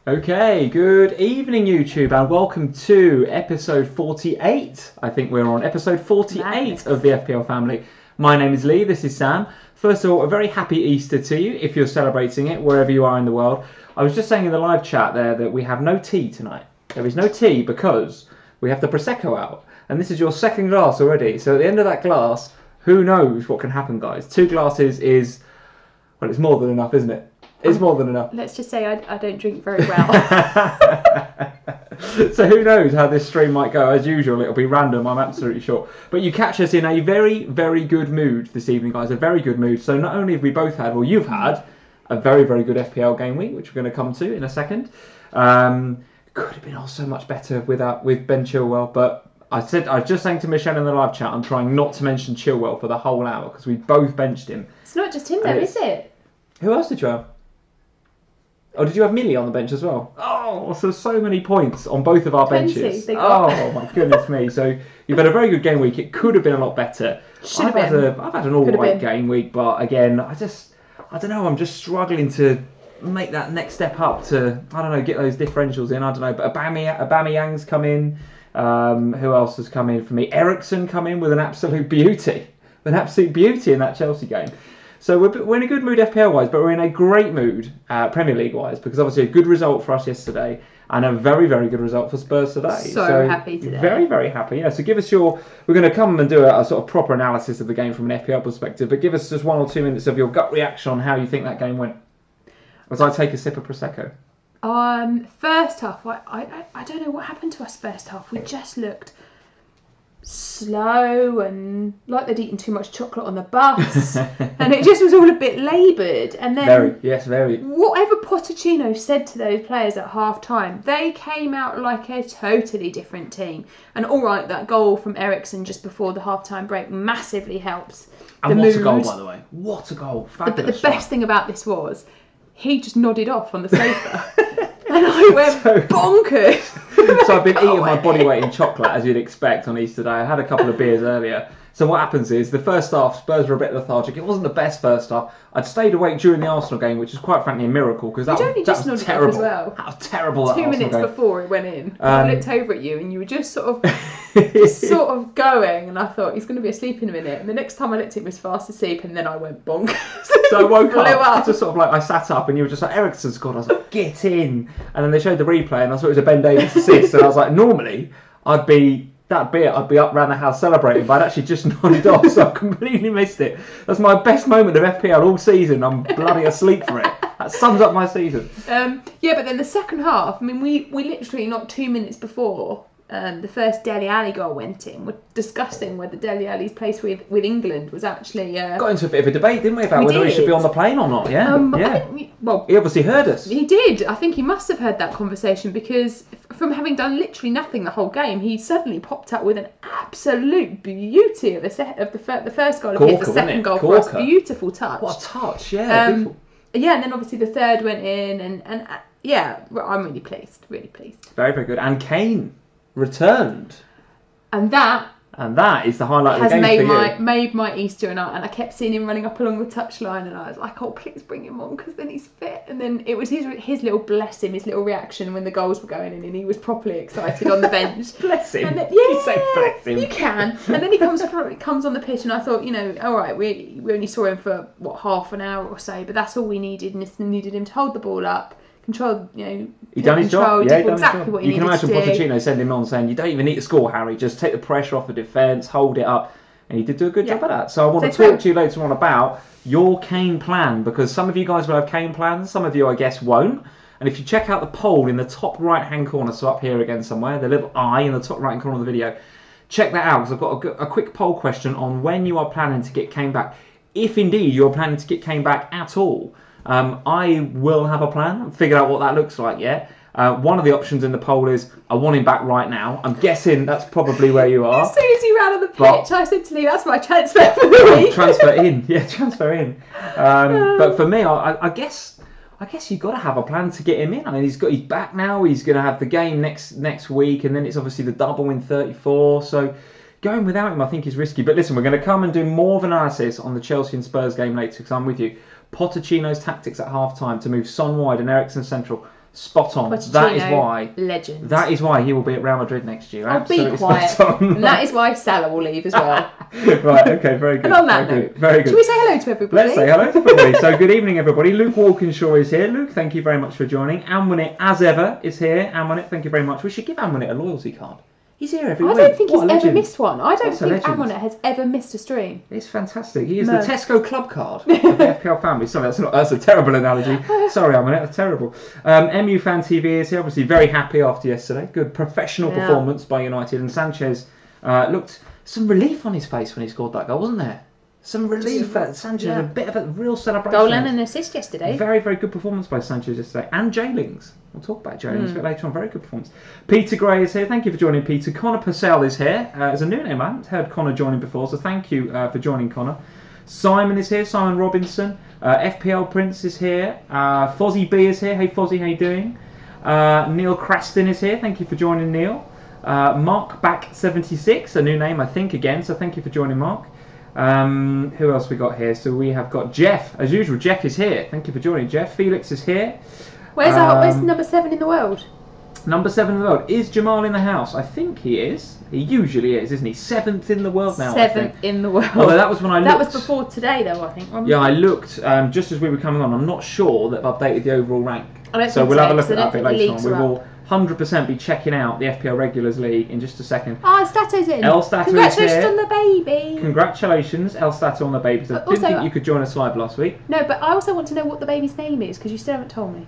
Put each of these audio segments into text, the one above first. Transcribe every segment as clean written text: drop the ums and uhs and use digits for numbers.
Okay, good evening YouTube and welcome to episode 48. I think we're on episode 48 of the FPL Family. My name is Lee, this is Sam. First of all, a very happy Easter to you if you're celebrating it wherever you are in the world. I was just saying in the live chat there that we have no tea tonight. There is no tea because we have the Prosecco out. And this is your second glass already. So at the end of that glass, who knows what can happen, guys. 2 glasses is, well, it's more than enough, isn't it? It's more than enough. Let's just say I don't drink very well. So who knows how this stream might go. As usual, it'll be random, I'm absolutely sure. But you catch us in a very, very good mood this evening, guys. A very good mood. So not only have we both had, well, you've had a very, very good FPL game week, which we're going to come to in a second. Could have been all so much better with Ben Chilwell. But I was just saying to Michelle in the live chat, I'm trying not to mention Chilwell for the whole hour because we both benched him. It's not just him though, is it? Who else did you have? Oh, did you have Millie on the bench as well? Oh, so many points on both of our benches. Oh, my goodness me. So you've had a very good game week. It could have been a lot better. Should have been. I've had an all-right game week, but again, I don't know, I'm just struggling to make that next step up to, I don't know, get those differentials in. I don't know, but Aubameyang's come in. Who else has come in for me? Eriksen come in with an absolute beauty. In that Chelsea game. So we're in a good mood FPL-wise, but we're in a great mood Premier League-wise because obviously a good result for us yesterday and a very, very good result for Spurs today. So happy today. Very, very happy. Yeah. So give us we're going to come and do a sort of proper analysis of the game from an FPL perspective, but give us just 1 or 2 minutes of your gut reaction on how you think that game went. As I take a sip of Prosecco. First half, I don't know what happened to us first half. We just looked slow and like they'd eaten too much chocolate on the bus and it just was all a bit laboured, and then very whatever Pochettino said to those players at half time, they came out like a totally different team. And alright, that goal from Eriksen just before the half time break massively helps and what a goal, by the way. What a goal. Fabulous. But the best thing about this was he just nodded off on the sofa and I went bonkers. So I've been eating my body weight in chocolate, as you'd expect on Easter Day. I had a couple of beers earlier. So what happens is, the first half, Spurs were a bit lethargic. It wasn't the best first half. I'd stayed awake during the Arsenal game, which is quite frankly a miracle, because that was terrible. As well. That was terrible. 2 minutes before it went in, I looked over at you and you were just sort of going, and I thought he's going to be asleep in a minute. And the next time I looked at him, he was fast asleep, and then I went bonkers. So I woke up, just sort of like, I sat up, and you were just like, Eriksen scored. I was like, get in. And then they showed the replay, and I saw it was a Ben Davies assist, and I was like, normally I'd be up around the house celebrating, but I'd actually just nodded off, so I completely missed it. That's my best moment of FPL all season. I'm bloody asleep for it. That sums up my season. Yeah, but then the second half, I mean, we literally not 2 minutes before the first Dele Alli goal went in, we're discussing whether Dele Alli's place with England was actually... Got into a bit of a debate, didn't we, about whether he should be on the plane or not, yeah? Well, he obviously heard us. He did. I think he must have heard that conversation, because from having done literally nothing the whole game, he suddenly popped up with an absolute beauty of the first goal of his, the second goal for us. Beautiful touch. What a touch, yeah. Yeah, and then obviously the third went in, and yeah, I'm really pleased, really pleased. Very, very good. And Kane returned. And that is the highlight of the game for you. Made my Easter, and I kept seeing him running up along the touchline, and I was like, oh, please bring him on, because then he's fit. And then it was his little, bless him, his little reaction when the goals were going in, and he was properly excited on the bench. Bless him. And then, you say bless him. You can. And then he comes on the pitch, and I thought, all right, we only saw him for half an hour or so, but that's all we needed, and just needed him to hold the ball up. Control, he done his job. Yeah, did exactly what he needed to do. You can imagine Pochettino sending him on saying, you don't even need to score, Harry, just take the pressure off the defence, hold it up, and he did do a good job at that. So I want to talk to you later on about your Kane plan, because some of you guys will have Kane plans, some of you I guess won't. And if you check out the poll in the top right hand corner, so up here again somewhere, the little eye in the top right hand corner of the video, check that out, because I've got a quick poll question on when you are planning to get Kane back, if indeed you're planning to get Kane back at all. I will have a plan, figure out what that looks like yet. One of the options in the poll is, I want him back right now. I'm guessing that's probably where you are. As soon as he ran on the pitch, I said to Lee, that's my transfer for the week. Transfer in. But for me, I guess you've got to have a plan to get him in. I mean, he's back now. He's going to have the game next week, and then it's obviously the double in 34. So going without him, I think, is risky. But listen, we're going to come and do more of an analysis on the Chelsea and Spurs game later, because I'm with you. Pochettino's tactics at half-time to move Son wide and Eriksen central. Spot on. Pochettino, that is why. Legend. That is why he will be at Real Madrid next year. Oh, be quiet. And that is why Salah will leave as well. Right, okay, very good. And on that note, very good. Shall we say hello to everybody? Let's say hello to everybody. So, good evening, everybody. Luke Walkinshaw is here. Luke, thank you very much for joining. Anwinit, as ever, is here. Anwinit, thank you very much. We should give Anwinit a loyalty card. He's here every week. I don't think he's ever missed one. I don't think Anwinit has ever missed a stream. It's fantastic. He is the Tesco club card of the FPL family. Sorry, that's a terrible analogy. Sorry, Anwinit, that's terrible. MU Fan TV is here. Obviously, very happy after yesterday. Good professional performance by United. And Sanchez looked some relief on his face when he scored that goal, wasn't there? Some relief. Sanchez had a bit of a real celebration. Goal and an assist yesterday. Very, very good performance by Sanchez yesterday. And Jaylings. We'll talk about Jaylings a bit later on. Very good performance. Peter Gray is here. Thank you for joining, Peter. Connor Purcell is here. It's a new name. I haven't heard Connor joining before, so thank you for joining, Connor. Simon is here. Simon Robinson. FPL Prince is here. Fozzie B is here. Hey, Fozzie, how you doing? Neil Craston is here. Thank you for joining, Neil. Mark Back 76, a new name, I think, again. So thank you for joining, Mark. Who else we got here? So we have got Jeff. As usual, Jeff is here. Thank you for joining, Jeff. Felix is here. Where's number 7 in the world? Number 7 in the world. Is Jamal in the house? I think he is. He usually is, isn't he? 7th in the world now. 7th in the world. Although that was when I looked. That was before today, though, I think. Yeah, I looked just as we were coming on. I'm not sure that I've updated the overall rank. So we'll have a look at that a bit later on. We will 100% be checking out the FPL Regulars League in just a second. Stato's in. El Stato Congratulations is here. on the baby. Congratulations, El Stato on the baby. I didn't think you could join us live last week. No, but I also want to know what the baby's name is because you still haven't told me.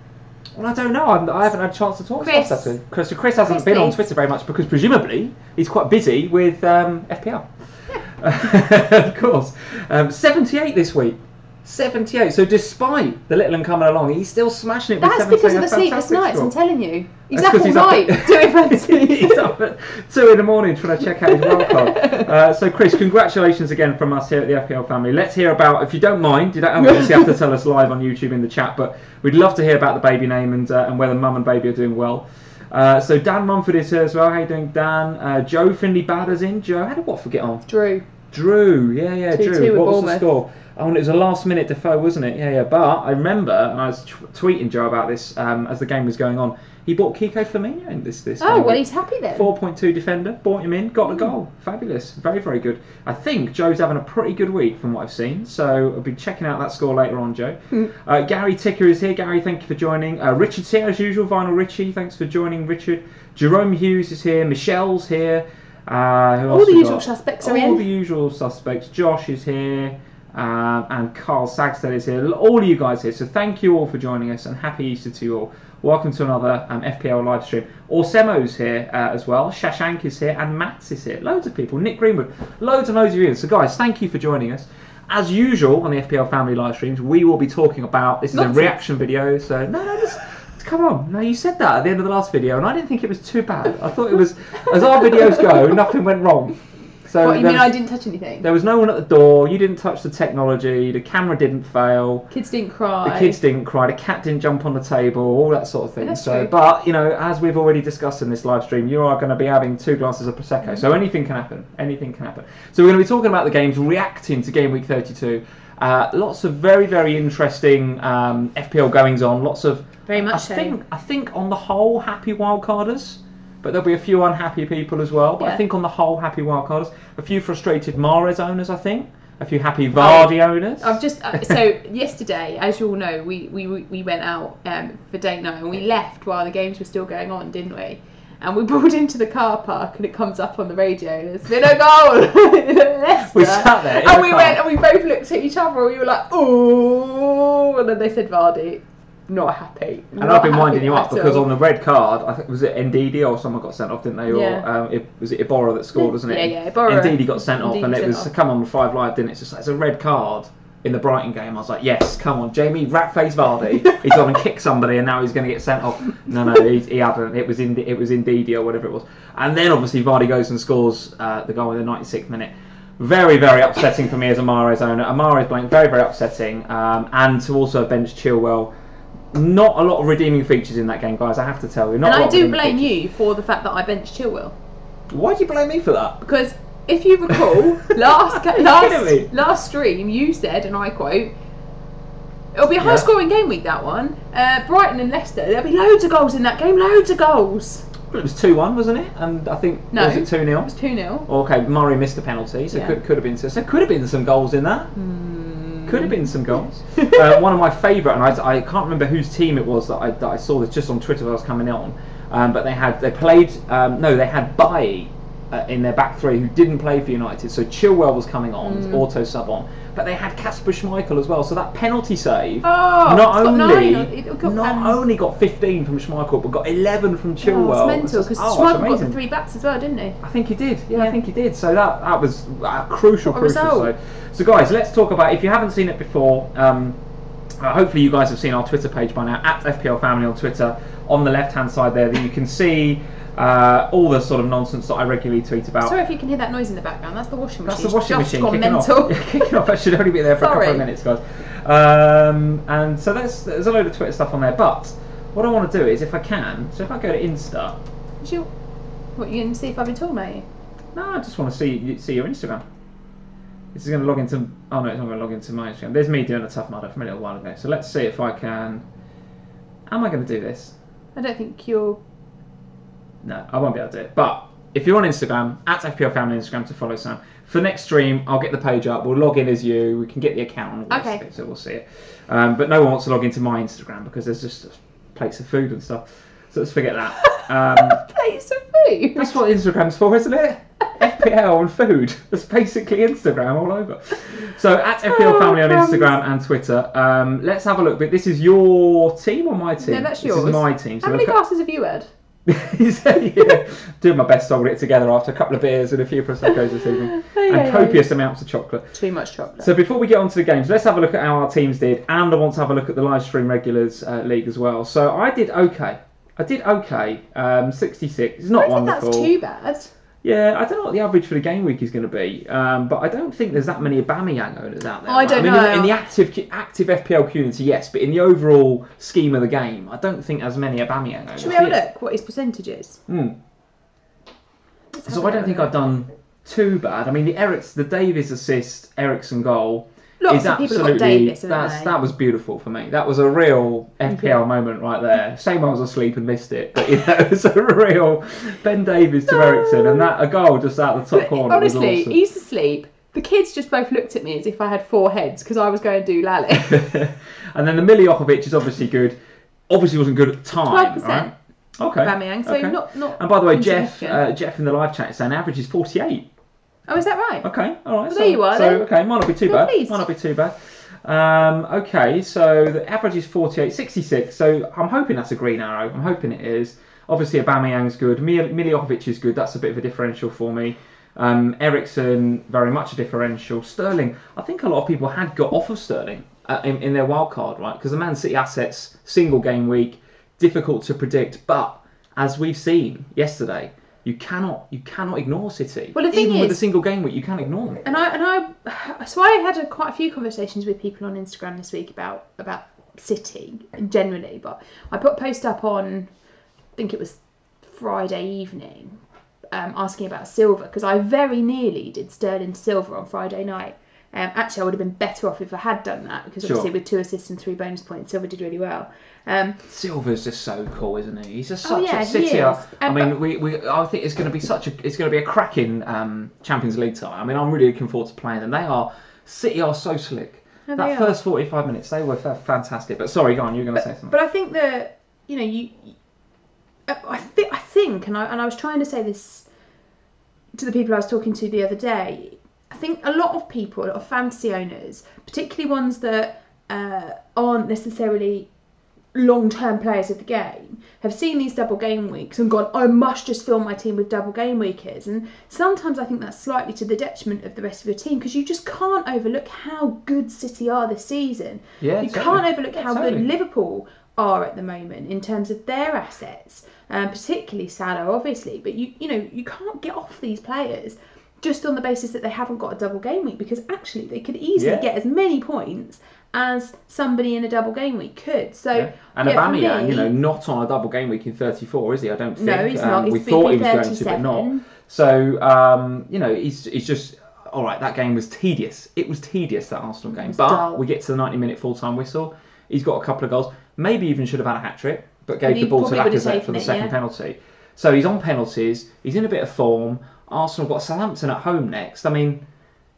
Well, I don't know. I haven't had a chance to talk to El Stato. Chris hasn't been on Twitter very much because presumably he's quite busy with FPL. Yeah. Of course. 78 this week. 78. So despite the little one coming along, he's still smashing it. That's because of the sleepless nights. I'm telling you, he's up all night doing fantasy. He's up at 2 in the morning trying to check out his world card. So Chris, congratulations again from us here at the FPL family. Let's hear about, if you don't mind, you don't obviously have to tell us live on YouTube in the chat, but we'd love to hear about the baby name and whether mum and baby are doing well. So Dan Mumford is here as well. How you doing, Dan? Joe Finley Badder's in. Joe, how did Watford get on? Drew. Yeah, Drew. What was the score? Oh, and it was a last-minute Defoe, wasn't it? Yeah. But I remember, and I was tweeting Joe about this as the game was going on. He bought Kiko Firmino in this. Oh, well, he's happy then. 4.2 defender, bought him in, got a goal. Fabulous, very, very good. I think Joe's having a pretty good week from what I've seen. So I'll be checking out that score later on, Joe. Gary Ticker is here. Gary, thank you for joining. Richard's here as usual. Vinyl Richie, thanks for joining, Richard. Jerome Hughes is here. Michelle's here. Who else all the usual suspects are in. All the usual suspects. Josh is here. And Carl Sagstead is here. All of you guys here. So thank you all for joining us and happy Easter to you all. Welcome to another FPL live stream. Orsemo's here as well. Shashank is here and Mats is here. Loads of people. Nick Greenwood. Loads and loads of you. So guys, thank you for joining us. As usual on the FPL family live streams, we will be talking about, this is a reaction video. So just come on. No, you said that at the end of the last video and I didn't think it was too bad. I thought it was, as our videos go, nothing went wrong. So what, you mean I didn't touch anything? There was no one at the door, you didn't touch the technology, the camera didn't fail. Kids didn't cry. The kids didn't cry, the cat didn't jump on the table, all that sort of thing. That's true. But, as we've already discussed in this live stream, you are going to be having 2 glasses of Prosecco. So anything can happen. Anything can happen. So we're going to be talking about the games, reacting to game week 32. Lots of very, very interesting FPL goings on. Lots of... Very much I think on the whole, happy wildcarders. But there'll be a few unhappy people as well. But I think on the whole, happy wildcarders. A few frustrated Mahrez owners, I think. A few happy Vardy owners. I've just so yesterday, as you all know, we went out for date night and we left while the games were still going on, didn't we? And we pulled into the car park and it comes up on the radio and it's been a goal. Leicester. We sat there and we went and we both looked at each other and we were like, ooh, and then they said Vardy. Not happy. And I've been winding you up because on the red card, I think was it Ndidi or someone got sent off, didn't they? Or was it Iborra that scored, wasn't it? Yeah, Iborra. Ndidi got sent off, and it was come on 5 Live, didn't it? It's just like, it's a red card in the Brighton game. I was like, yes, come on, Jamie, rat-faced Vardy. He's gone and kicked somebody, and now he's going to get sent off. No, he hadn't. It was Ndidi or whatever it was. And then obviously Vardy goes and scores the goal in the 96th minute. Very, very upsetting for me as a Mahrez owner. A Mahrez blank, very, very upsetting. And to also bench Chilwell. Not a lot of redeeming features in that game, guys, I have to tell you. And I do blame you for the fact that I benched Chilwell. Why do you blame me for that? Because if you recall, last stream you said, and I quote, It'll be a high-scoring game week, that one. Brighton and Leicester. There'll be loads of goals in that game. Loads of goals. Well, it was 2-1, wasn't it? And I think was it 2-0? It was 2-0. Okay, Murray missed a penalty, so could have been. So could have been some goals in that. Could have been some goals. One of my favourite, and I can't remember whose team it was that I saw this just on Twitter when I was coming on. But they had Bailly in their back three who didn't play for United, so Chilwell was coming on, auto sub on, but they had Kasper Schmeichel as well, so that penalty save not only got 15 from Schmeichel but got 11 from Chilwell. It's mental, because Schmeichel got the 3 bats as well, didn't he? I think he did, I think he did, so that was a crucial save. So guys, let's talk about, if you haven't seen it before, hopefully you guys have seen our Twitter page by now, at FPL Family on Twitter. On the left hand side there, that you can see all the sort of nonsense that I regularly tweet about. Sorry if you can hear that noise in the background. That's the washing machine. That's the washing machine kicking mental. Off. Kicking off. I should only be there for a couple of minutes, guys. And so there's a load of Twitter stuff on there. But what I want to do is, if I can, so if I go to Insta. What, you going to see if I've been talking about you? No, I just want to see your Instagram. This is going to log into. Oh no, it's not going to log into my Instagram. There's me doing a tough mudder from a little while ago. So let's see if I can. Am I going to do this? I don't think you're... No, I won't be able to do it. But if you're on Instagram, at FPL Family Instagram to follow Sam. For next stream, I'll get the page up. We'll log in as you. We can get the account and all this bit, so we'll see it. But no one wants to log into my Instagram because there's just plates of food and stuff. So let's forget that. Plates of food? That's what Instagram's for, isn't it? FPL and food. That's basically Instagram all over. So at FPL Family on Instagram and Twitter. Let's have a look. But this is your team or my team? No, that's yours. This is my team. So how many glasses have you had? Doing my best to hold it together after a couple of beers and a few Prosecco's this evening. And copious amounts of chocolate. Too much chocolate. So before we get on to the games, let's have a look at how our teams did. And I want to have a look at the live stream regulars league as well. So I did okay. 66. It's not wonderful. I think that's too bad. Yeah, I don't know what the average for the game week is going to be, but I don't think there's that many Aubameyang owners out there. I don't know. In the active FPL community, yes, but in the overall scheme of the game, I don't think as many Aubameyang owners. Should we have a look what his percentage is? So I don't think I've done too bad. I mean, the Davies assist, Eriksen goal. Lots of people have got Davis, that was beautiful for me. That was a real FPL moment right there. Shame I was asleep and missed it, but it was a real Ben Davies to Eriksen, and a goal just out the top corner. Honestly, was awesome. He's asleep. The kids just both looked at me as if I had 4 heads because I was going to do Lally. And then the Miljokovic is obviously good. Obviously wasn't good at the time, 12%. Right? Okay. Aubameyang, so okay. Not. And by the way, Jeff in the live chat is saying average is 48. Oh, is that right? Okay, all right. Well, there you are. So okay, might not be too bad. Pleased. Might not be too bad. Okay, so the average is 48, 66. So I'm hoping that's a green arrow. I'm hoping it is. Obviously, Aubameyang's good. Miljokovic is good. That's a bit of a differential for me. Eriksen, very much a differential. Sterling, I think a lot of people had got off of Sterling in their wild card, right? Because the Man City assets, single game week, difficult to predict. But as we've seen yesterday, you cannot ignore City. Well, the thing even with is, a single game week, you can't ignore them. So I had quite a few conversations with people on Instagram this week about City generally, but I put a post up on, I think it was Friday evening, asking about Silva, because I very nearly did Sterling Silva on Friday night. Actually, I would have been better off if I had done that, because obviously with 2 assists and 3 bonus points, Silva did really well. Silva's just so cool, isn't he? He's just such a City. I mean, I think it's going to be a cracking Champions League tie. I mean, I'm really looking forward to playing them. City are so slick. That first 45 minutes, they were fantastic. But sorry, go on. You were going to say something. But I think that I think, and I was trying to say this to the people I was talking to the other day. I think a lot of people, a lot of fantasy owners, particularly ones that aren't necessarily long-term players of the game, have seen these double game weeks and gone, I must just fill my team with double game weekers. And sometimes I think that's slightly to the detriment of the rest of your team, because you just can't overlook how good City are this season. Yeah, you can't overlook how good Liverpool are at the moment in terms of their assets, particularly Salah, obviously. But you can't get off these players just on the basis that they haven't got a double game week, because actually they could easily get as many points as somebody in a double game week could. So and Aubameyang, not on a double game week in 34, is he? I don't think. No, he's not. We thought he was going to, but not. So he's just. all right, that game was tedious. It was tedious, that Arsenal game. But dull. we get to the 90-minute full-time whistle. He's got a couple of goals. Maybe even should have had a hat-trick, but gave the ball to Lacazette for the second penalty. So he's on penalties. He's in a bit of form. Arsenal got Southampton at home next. I mean,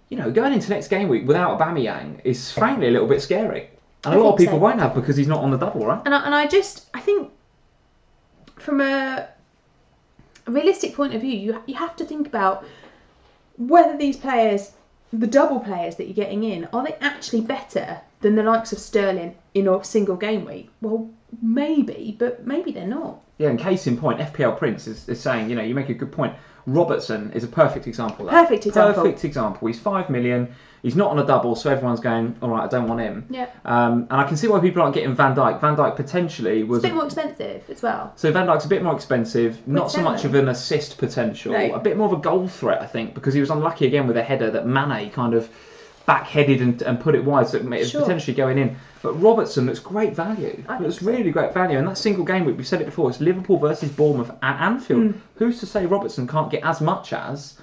you know, going into next game week without Aubameyang is frankly a little bit scary. And a lot of people won't have because he's not on the double, right? And I think from a realistic point of view, you have to think about whether these players, the double players that you're getting in, are they actually better than the likes of Sterling in a single game week? Well, maybe, but maybe they're not. Yeah, and case in point, FPL Prince is saying, you know, you make a good point. Robertson is a perfect example of that. Perfect example. Perfect example. He's 5 million. He's not on a double, so everyone's going, all right, I don't want him. Yeah. And I can see why people aren't getting Van Dijk. Van Dijk potentially was... It's a bit more expensive as well. So Van Dijk's a bit more expensive, not so much of an assist potential, a bit more of a goal threat, I think, because he was unlucky again with a header that Mane kind of back-headed and put it wide, so it was potentially going in. But Robertson looks great value. It's really great value. And that single game week, we've said it before, it's Liverpool versus Bournemouth at Anfield. Who's to say Robertson can't get as much as...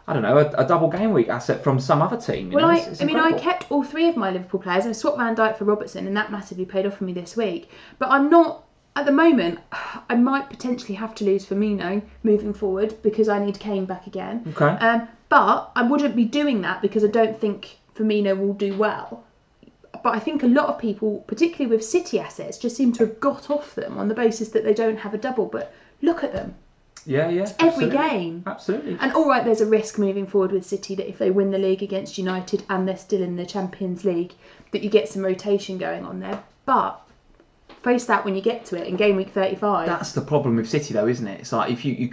I don't know, a double game week asset from some other team. Well, I kept all 3 of my Liverpool players. I swapped Van Dijk for Robertson, and that massively paid off for me this week. But I'm not, at the moment, I might potentially have to lose Firmino moving forward because I need Kane back again. Okay. But I wouldn't be doing that because I don't think Firmino will do well. But I think a lot of people, particularly with City assets, just seem to have got off them on the basis that they don't have a double. But look at them. Yeah. It's every game. Absolutely. And all right, there's a risk moving forward with City that if they win the league against United and they're still in the Champions League, that you get some rotation going on there. But face that when you get to it in game week 35. That's the problem with City, though, isn't it? It's like if you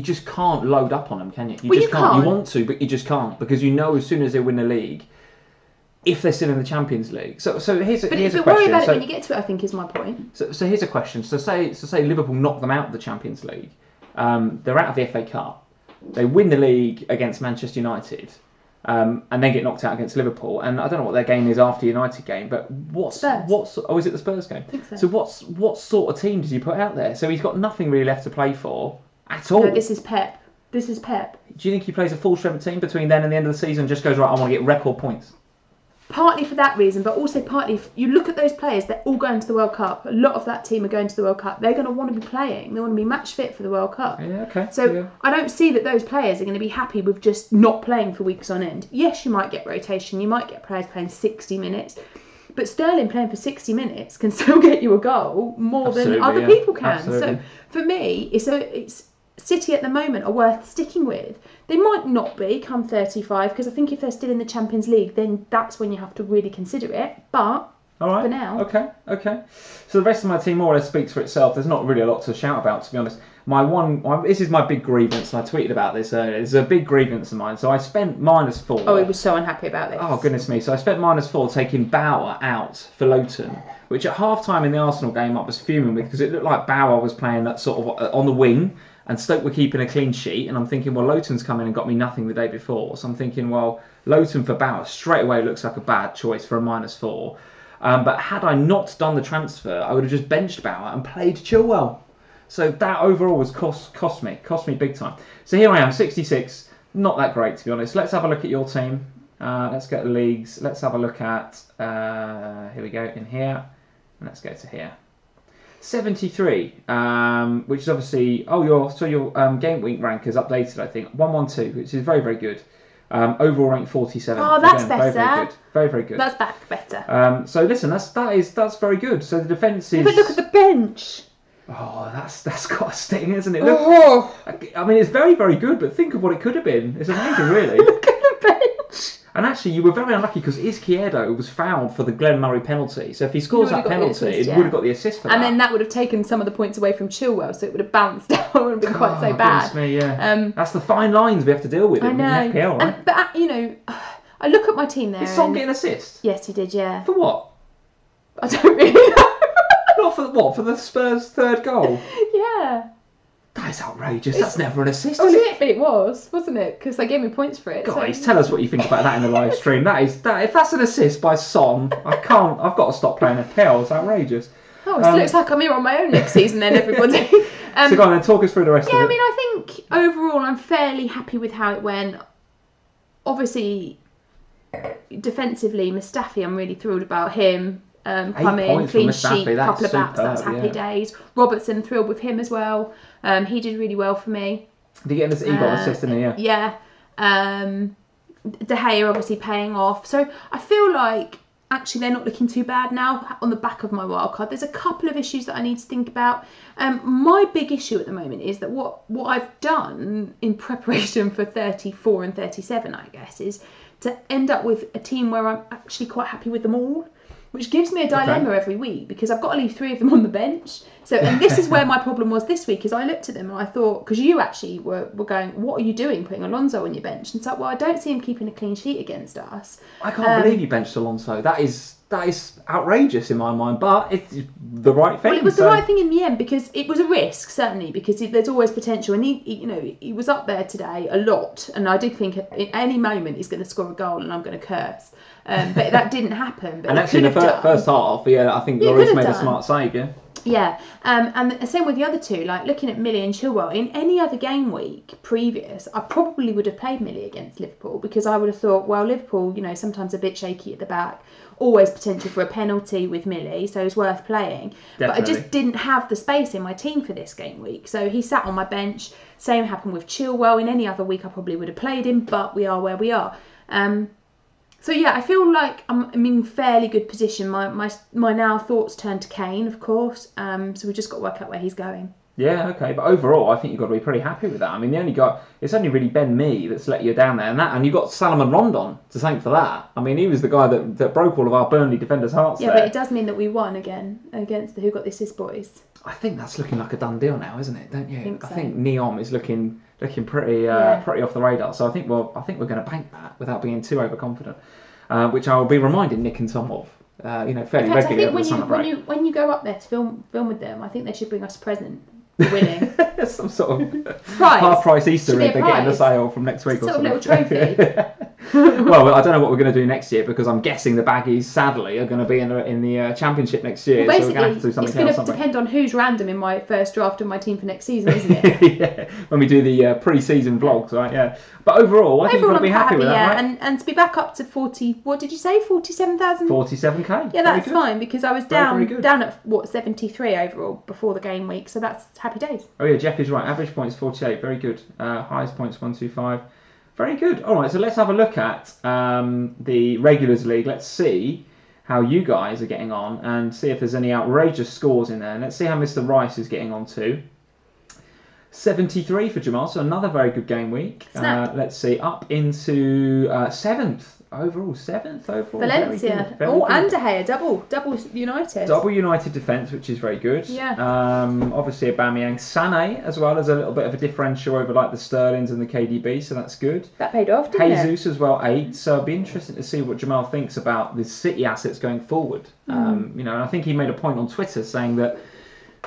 just can't load up on them, can you? You can't. You want to, but you just can't because you know as soon as they win the league, if they're still in the Champions League. So here's a question. But worry about it when you get to it, I think, is my point. So here's a question. So say Liverpool knock them out of the Champions League. They're out of the FA Cup. They win the league against Manchester United, and then get knocked out against Liverpool. And I don't know what their game is after the United game, but what's is it the Spurs game? I think so. So what sort of team does he put out there? So he's got nothing really left to play for at all. No, this is Pep. Do you think he plays a full strength team between then and the end of the season? And just goes, right, I want to get record points. Partly for that reason, but also partly, if you look at those players, they're all going to the World Cup. A lot of that team are going to the World Cup. They're going to want to be playing. They want to be match fit for the World Cup. Yeah, okay. So I don't see that those players are going to be happy with just not playing for weeks on end. Yes, you might get rotation. You might get players playing 60 minutes. But Sterling playing for 60 minutes can still get you a goal more than other people can. Absolutely. So for me, it's City at the moment are worth sticking with. They might not be come 35 because I think if they're still in the Champions League, then that's when you have to really consider it. But all right, for now, okay. So the rest of my team more or less speaks for itself. There's not really a lot to shout about, to be honest. This is my big grievance. I tweeted about this earlier. It's a big grievance of mine. So I spent -4. Oh, he was so unhappy about this. Oh goodness me! So I spent -4 taking Bauer out for Lowton, which at half time in the Arsenal game I was fuming with because it looked like Bauer was playing that sort of on the wing. And Stoke were keeping a clean sheet, and I'm thinking, well, Lowton's come in and got me nothing the day before. So I'm thinking, well, Lowton for Bauer straight away looks like a bad choice for a -4. But had I not done the transfer, I would have just benched Bauer and played Chilwell. So that overall was cost me big time. So here I am, 66. Not that great, to be honest. Let's have a look at your team. Let's get the leagues. Let's have a look at, here we go, in here. And let's go to here. 73, which is obviously your game week rank is updated. I think 112, which is very, very good. Overall rank 47. Oh, that's better. Very, very good. Very, very good. That's back better. So listen, that's very good. So the defence is. But look at the bench. Oh, that's got a sting, isn't it? Look, I mean, it's very, very good. But think of what it could have been. It's amazing, really. Look at the bench. And actually, you were very unlucky because Izquierdo was fouled for the Glenn Murray penalty. So if he scores that penalty, it would have got the assist for that. And then that would have taken some of the points away from Chilwell, so it would have bounced out and been quite so bad. Me, yeah. That's the fine lines we have to deal with in FPL, right? But, I look at my team there. Did Son get an assist? Yes, he did, yeah. For what? I don't really know. Not for what? For the Spurs' third goal? Yeah. That is outrageous. That's never an assist. It was, wasn't it? Because they gave me points for it. Guys, tell us what you think about that in the live stream. If that's an assist by Son, I've got to stop playing FPL. It's outrageous. Oh, it looks like I'm here on my own next season then, everybody. So go on then, talk us through the rest of it. Yeah, I mean, I think overall I'm fairly happy with how it went. obviously, defensively, Mustafi, I'm really thrilled about him. Coming, clean sheet, couple of backs, that's happy days. Robertson, thrilled with him as well. He did really well for me. Did he get he got an assist in here? Yeah. De Gea obviously paying off. So I feel like actually they're not looking too bad now on the back of my wildcard. There's a couple of issues that I need to think about. My big issue at the moment is that what I've done in preparation for 34 and 37, I guess, is to end up with a team where I'm actually quite happy with them all, which gives me a dilemma every week because I've got to leave 3 of them on the bench. So, and this is where my problem was this week, is I looked at them and I thought, because you actually were going, what are you doing putting Alonso on your bench? And so, well, I don't see him keeping a clean sheet against us. I can't believe you benched Alonso. That is outrageous in my mind, but it's the right thing. Well, it was the right thing in the end because it was a risk, certainly, because there's always potential. And he was up there today a lot, and I did think at any moment he's going to score a goal and I'm going to curse. But that didn't happen. But and actually, in the first half, I think Lloris made a smart save, Yeah, and the same with the other two. Like looking at Millie and Chilwell, in any other game week previous, I probably would have played Millie against Liverpool because I would have thought, well, Liverpool, sometimes a bit shaky at the back, always potential for a penalty with Millie, so it's worth playing. Definitely. But I just didn't have the space in my team for this game week, so he sat on my bench. Same happened with Chilwell. In any other week, I probably would have played him, but we are where we are. So yeah, I feel like I'm in fairly good position. My now thoughts turn to Kane, of course. So we've just got to work out where he's going. Yeah, okay, but overall, I think you've got to be pretty happy with that. I mean, it's only really Ben Mee that's let you down there, and you got Salomon Rondon to thank for that. I mean, he was the guy that broke all of our Burnley defenders' hearts. Yeah, there. But it does mean that we won again against the Who Got the Assist boys. I think that's looking like a done deal now, isn't it? Don't you? I think Neom is looking pretty off the radar. So I think we're going to bank that without being too overconfident. Which I will be reminding Nick and Tom of, fairly regularly over the summer break. When you go up there to film with them, I think they should bring us a present for winning. Some sort of half-price Easter egg they're getting the sale from next week or something. Little trophy. Well, I don't know what we're going to do next year because I'm guessing the Baggies, sadly, are going to be in the Championship next year. Well, so we're going to have to do something else. It's going to depend on who's random in my first draft of my team for next season, isn't it? Yeah, when we do the pre-season vlogs, right? Yeah. But overall, I think we're going to be happy with that, right? And to be back up to 40, what did you say, 47,000? 47k. Yeah, that's fine because I was down at 73 overall before the game week, so that's happy days. Oh yeah, Jeff is right. Average points 48, very good. Highest points 125. Very good. All right, so let's have a look at the Regulars League. Let's see how you guys are getting on and see if there's any outrageous scores in there. And let's see how Mr. Rice is getting on too. 73 for Jamal, so another very good game week. Let's see, up into 7th. Overall, 7th overall. Valencia. And De Gea, double United. Double United defence, which is very good. Yeah. Obviously, Aubameyang, Sané, as well as a little bit of a differential over like the Sterlings and the KDB, so that's good. That paid off, didn't it? Jesus as well, 8. So it'll be interesting to see what Jamal thinks about the City assets going forward. And I think he made a point on Twitter saying that,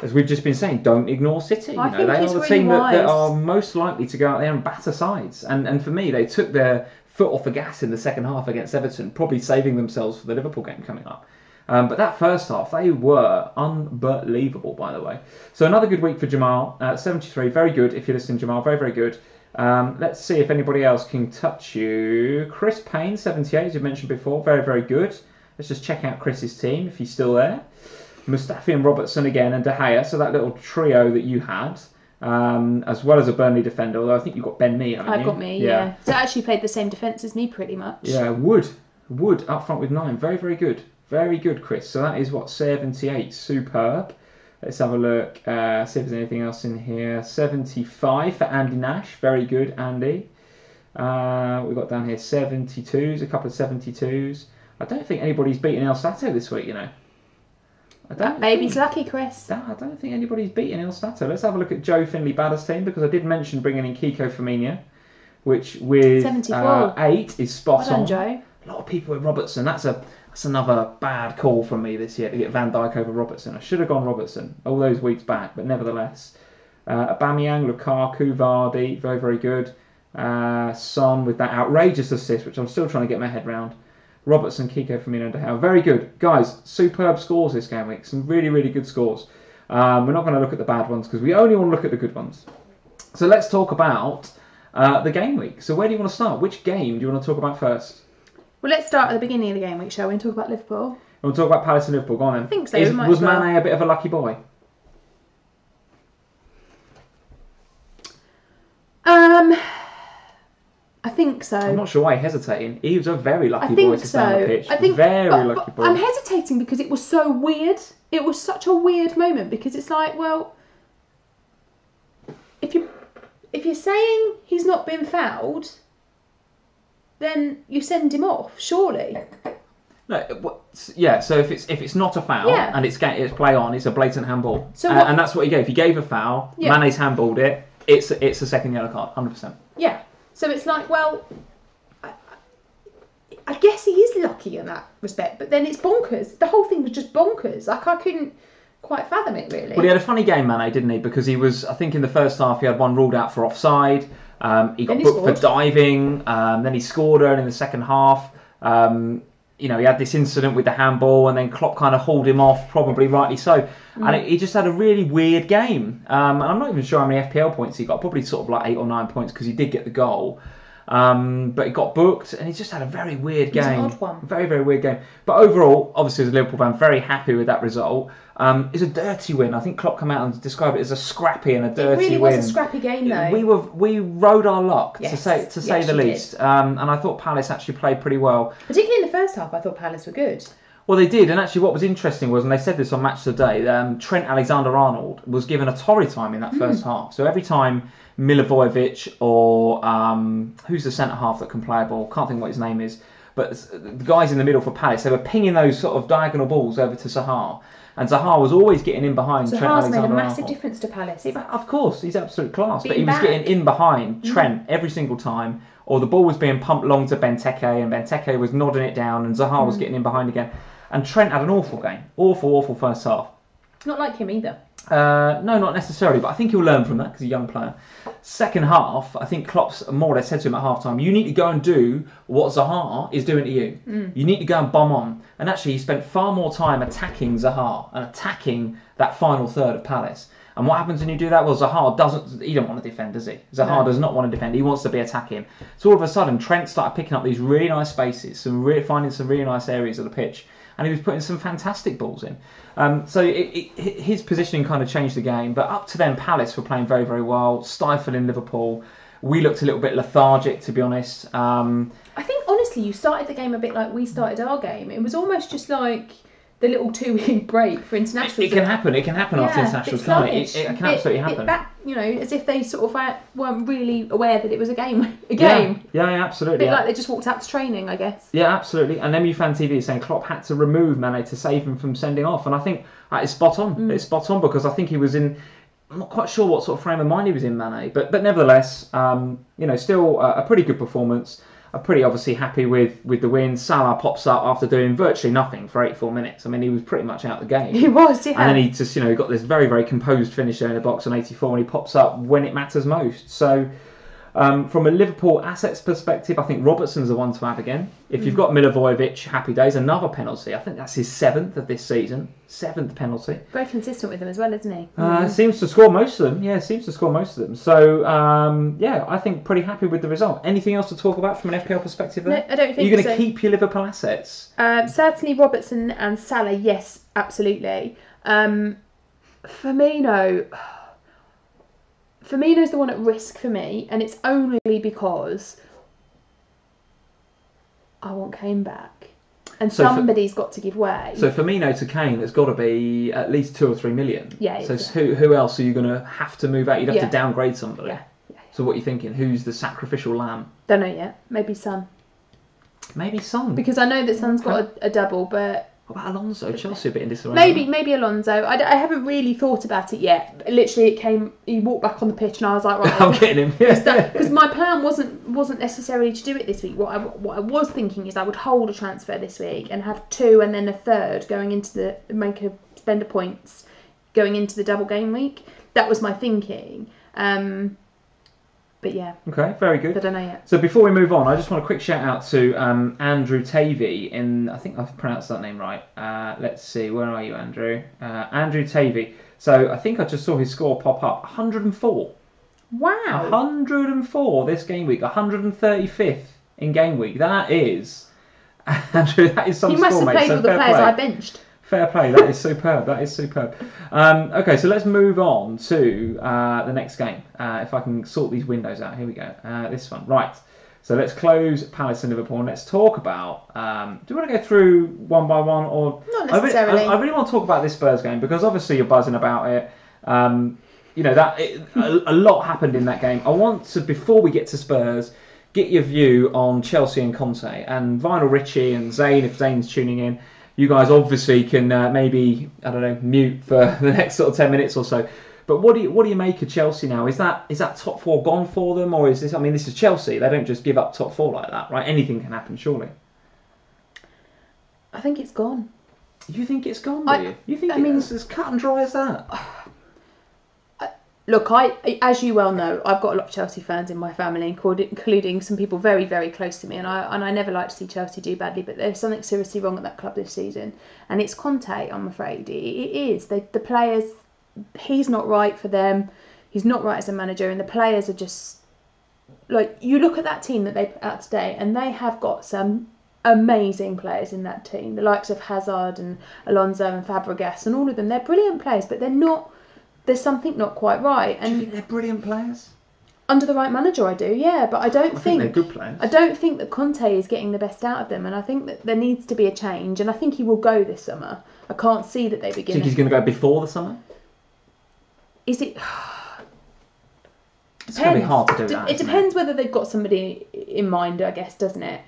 as we've just been saying, don't ignore City. They are the team that are most likely to go out there and batter sides. And for me, they took their foot off the gas in the second half against Everton, probably saving themselves for the Liverpool game coming up. But that first half, they were unbelievable, by the way. So another good week for Jamal. 73, very good. If you're listening, Jamal, very, very good. Let's see if anybody else can touch you. Chris Payne, 78, as you mentioned before, very, very good. Let's just check out Chris's team, if he's still there. Mustafi and Robertson again, and De Gea, so that little trio that you had, as well as a Burnley defender, although I think you've got Ben Mee, haven't you? I've got me, yeah. So I actually played the same defence as me, pretty much. Yeah, Wood up front with 9, very, very good. Very good, Chris. So that is, 78, superb. Let's have a look, see if there's anything else in here. 75 for Andy Nash, very good, Andy. We've got down here 72s, a couple of 72s. I don't think anybody's beaten El Sato this week, That baby's lucky, Chris. I don't think anybody's beaten El Stato. Let's have a look at Joe Finley-Badder's team, because I did mention bringing in Kiko Firmino, which with 8 is spot on. Joe. A lot of people with Robertson. That's another bad call from me this year to get Van Dijk over Robertson. I should have gone Robertson all those weeks back, but nevertheless. Aubameyang, Lukaku, Vardy, very, very good. Son with that outrageous assist, which I'm still trying to get my head round. Robertson, Kiko, Firmino, and De Gea. Very good. Guys, superb scores this game week. Some really, really good scores. We're not going to look at the bad ones because we only want to look at the good ones. So let's talk about the game week. So where do you want to start? Which game do you want to talk about first? Well, let's start at the beginning of the game week, shall we, and talk about Liverpool? We'll talk about Palace and Liverpool. Go on then. I think so. Was Mane a bit of a lucky boy? I think so. I'm not sure why he's hesitating. He was a very lucky boy to stand on the pitch. Very lucky boy. I'm hesitating because it was so weird. It was such a weird moment because it's like, well, if you're saying he's not been fouled, then you send him off, surely. No, yeah. So if it's not a foul and it's play on, it's a blatant handball. So and that's what he gave. He gave a foul. Yeah. Mane's handballed it. It's a second yellow card, 100%. Yeah. So it's like, well, I guess he is lucky in that respect, but then it's bonkers. The whole thing was just bonkers. Like, I couldn't quite fathom it, really. Well, he had a funny game, Mane, didn't he? Because he was, I think in the first half, he had one ruled out for offside. He got booked for diving. Then he scored early in the second half. He had this incident with the handball, and then Klopp kind of hauled him off, probably rightly so. And he just had a really weird game. And I'm not even sure how many FPL points he got. Probably sort of like 8 or 9 points because he did get the goal. But he got booked, and he just had a very weird game. It was an odd one. Very, very weird game. But overall, obviously as a Liverpool fan, very happy with that result. It's a dirty win. I think Klopp came out and described it as a scrappy and a dirty win. It really was a scrappy game, though. We rode our luck, to say the least. And I thought Palace actually played pretty well. Particularly in the first half, I thought Palace were good. Well, they did, and actually what was interesting was, and they said this on Match Today, Trent Alexander-Arnold was given a torrid time in that first half. So every time Milivojevic or who's the centre-half that can play a ball, can't think what his name is, but the guys in the middle for Palace, they were pinging those sort of diagonal balls over to Zaha. And Zaha was always getting in behind Trent Alexander-Arnold. Zaha's made a massive difference to Palace. Of course, he's absolute class. But he was getting in behind Trent every single time, or the ball was being pumped long to Benteke, and Benteke was nodding it down, and Zaha was getting in behind again. And Trent had an awful game. Awful first half. Not like him either. No, not necessarily, but I think he'll learn from that because he's a young player. Second half, I think Klopp's more or less said to him at half time, you need to go and do what Zaha is doing to you. You need to go and bomb on. And actually, he spent far more time attacking Zaha and attacking that final third of Palace. And what happens when you do that? Well, Zaha he don't want to defend, does he? Zaha does not want to defend. He wants to be attacking. So all of a sudden, Trent started picking up these really nice spaces, finding some really nice areas of the pitch. And he was putting some fantastic balls in. So his positioning kind of changed the game. But up to then, Palace were playing very, very well, stifling Liverpool. We looked a little bit lethargic, to be honest. I think, honestly, you started the game a bit like we started our game. It was almost just like the little 2-week break for internationals. It can happen. It can happen after internationals, can't it? It can absolutely happen. As if they sort of weren't really aware that it was a game. Yeah, absolutely. A bit like they just walked out to training, I guess. Yeah, absolutely. And MU Fan TV is saying Klopp had to remove Mane to save him from sending off. And I think it's spot on. It's spot on because I think he was in... I'm not quite sure what sort of frame of mind he was in, Mane. But nevertheless, still a pretty good performance. I'm pretty obviously happy with the win. Salah pops up after doing virtually nothing for 84 minutes. I mean, he was pretty much out of the game. He was, yeah. And then he just, got this very, very composed finish there in the box on 84, and he pops up when it matters most. So, from a Liverpool assets perspective, I think Robertson's the one to have again. If you've got Milivojevic, happy days. Another penalty. I think that's his 7th of this season. 7th penalty. Very consistent with him as well, isn't he? Seems to score most of them. Yeah, seems to score most of them. So, I think pretty happy with the result. Anything else to talk about from an FPL perspective there? No, I don't think so. Are you going to keep your Liverpool assets? Certainly Robertson and Salah, yes, absolutely. Firmino's the one at risk for me, and it's only because I want Kane back. And somebody's got to give way. So Firmino to Kane, there's got to be at least 2 or 3 million. Yeah. So who else are you going to have to move out? You'd have to downgrade somebody. Yeah. So what are you thinking? Who's the sacrificial lamb? Don't know yet. Maybe Son. Because I know that Son's got a double, but... What about Alonso? Chelsea a bit in disarray. Maybe Alonso. I haven't really thought about it yet. Literally, he walked back on the pitch, and I was like, right, I'm getting him. Because my plan wasn't necessarily to do it this week. What I was thinking is I would hold a transfer this week and have 2 and then a third going into spend a points going into the double game week. That was my thinking. But yeah. Okay, very good. I don't know yet. So before we move on, I just want a quick shout out to Andrew Tavey I think I've pronounced that name right. Let's see, where are you, Andrew? Andrew Tavey. So I think I just saw his score pop up, 104. Wow. 104 this game week, 135th in game week. That is, Andrew, that is some score, mate. You must have played all the players I benched. Fair play. That is superb. That is superb. Okay, so let's move on to the next game. If I can sort these windows out. Here we go. This one. Right. So let's close Palace and Liverpool and let's talk about... do you want to go through one by one? Or not necessarily. I really want to talk about this Spurs game because obviously you're buzzing about it. A lot happened in that game. I want to, before we get to Spurs, get your view on Chelsea and Conte. And Vinyl Richie and Zane, if Zane's tuning in, you guys obviously can maybe, I don't know, mute for the next sort of 10 minutes or so. But what do you make of Chelsea now? Is that top four gone for them, or is this? I mean, this is Chelsea. They don't just give up top four like that, right? Anything can happen, surely. I think it's gone. You think it's gone? Do you? You think it's as cut and dry as that? Look, as you well know, I've got a lot of Chelsea fans in my family, including some people very, very close to me, and I never like to see Chelsea do badly, but there's something seriously wrong at that club this season, and it's Conte, I'm afraid. It is. The players, he's not right for them, he's not right as a manager, and the players are just, like, you look at that team that they put out today, and they have got some amazing players in that team, the likes of Hazard and Alonso and Fabregas, and all of them, they're brilliant players, but they're not... There's something not quite right. And do you think they're brilliant players? Under the right manager, I do, yeah. But I think they're good players. I don't think that Conte is getting the best out of them, and I think that there needs to be a change. And I think he will go this summer. I can't see that they begin. Do you think he's going to go before the summer? Is it? It's going to be hard to do that. It depends whether they've got somebody in mind, I guess, doesn't it?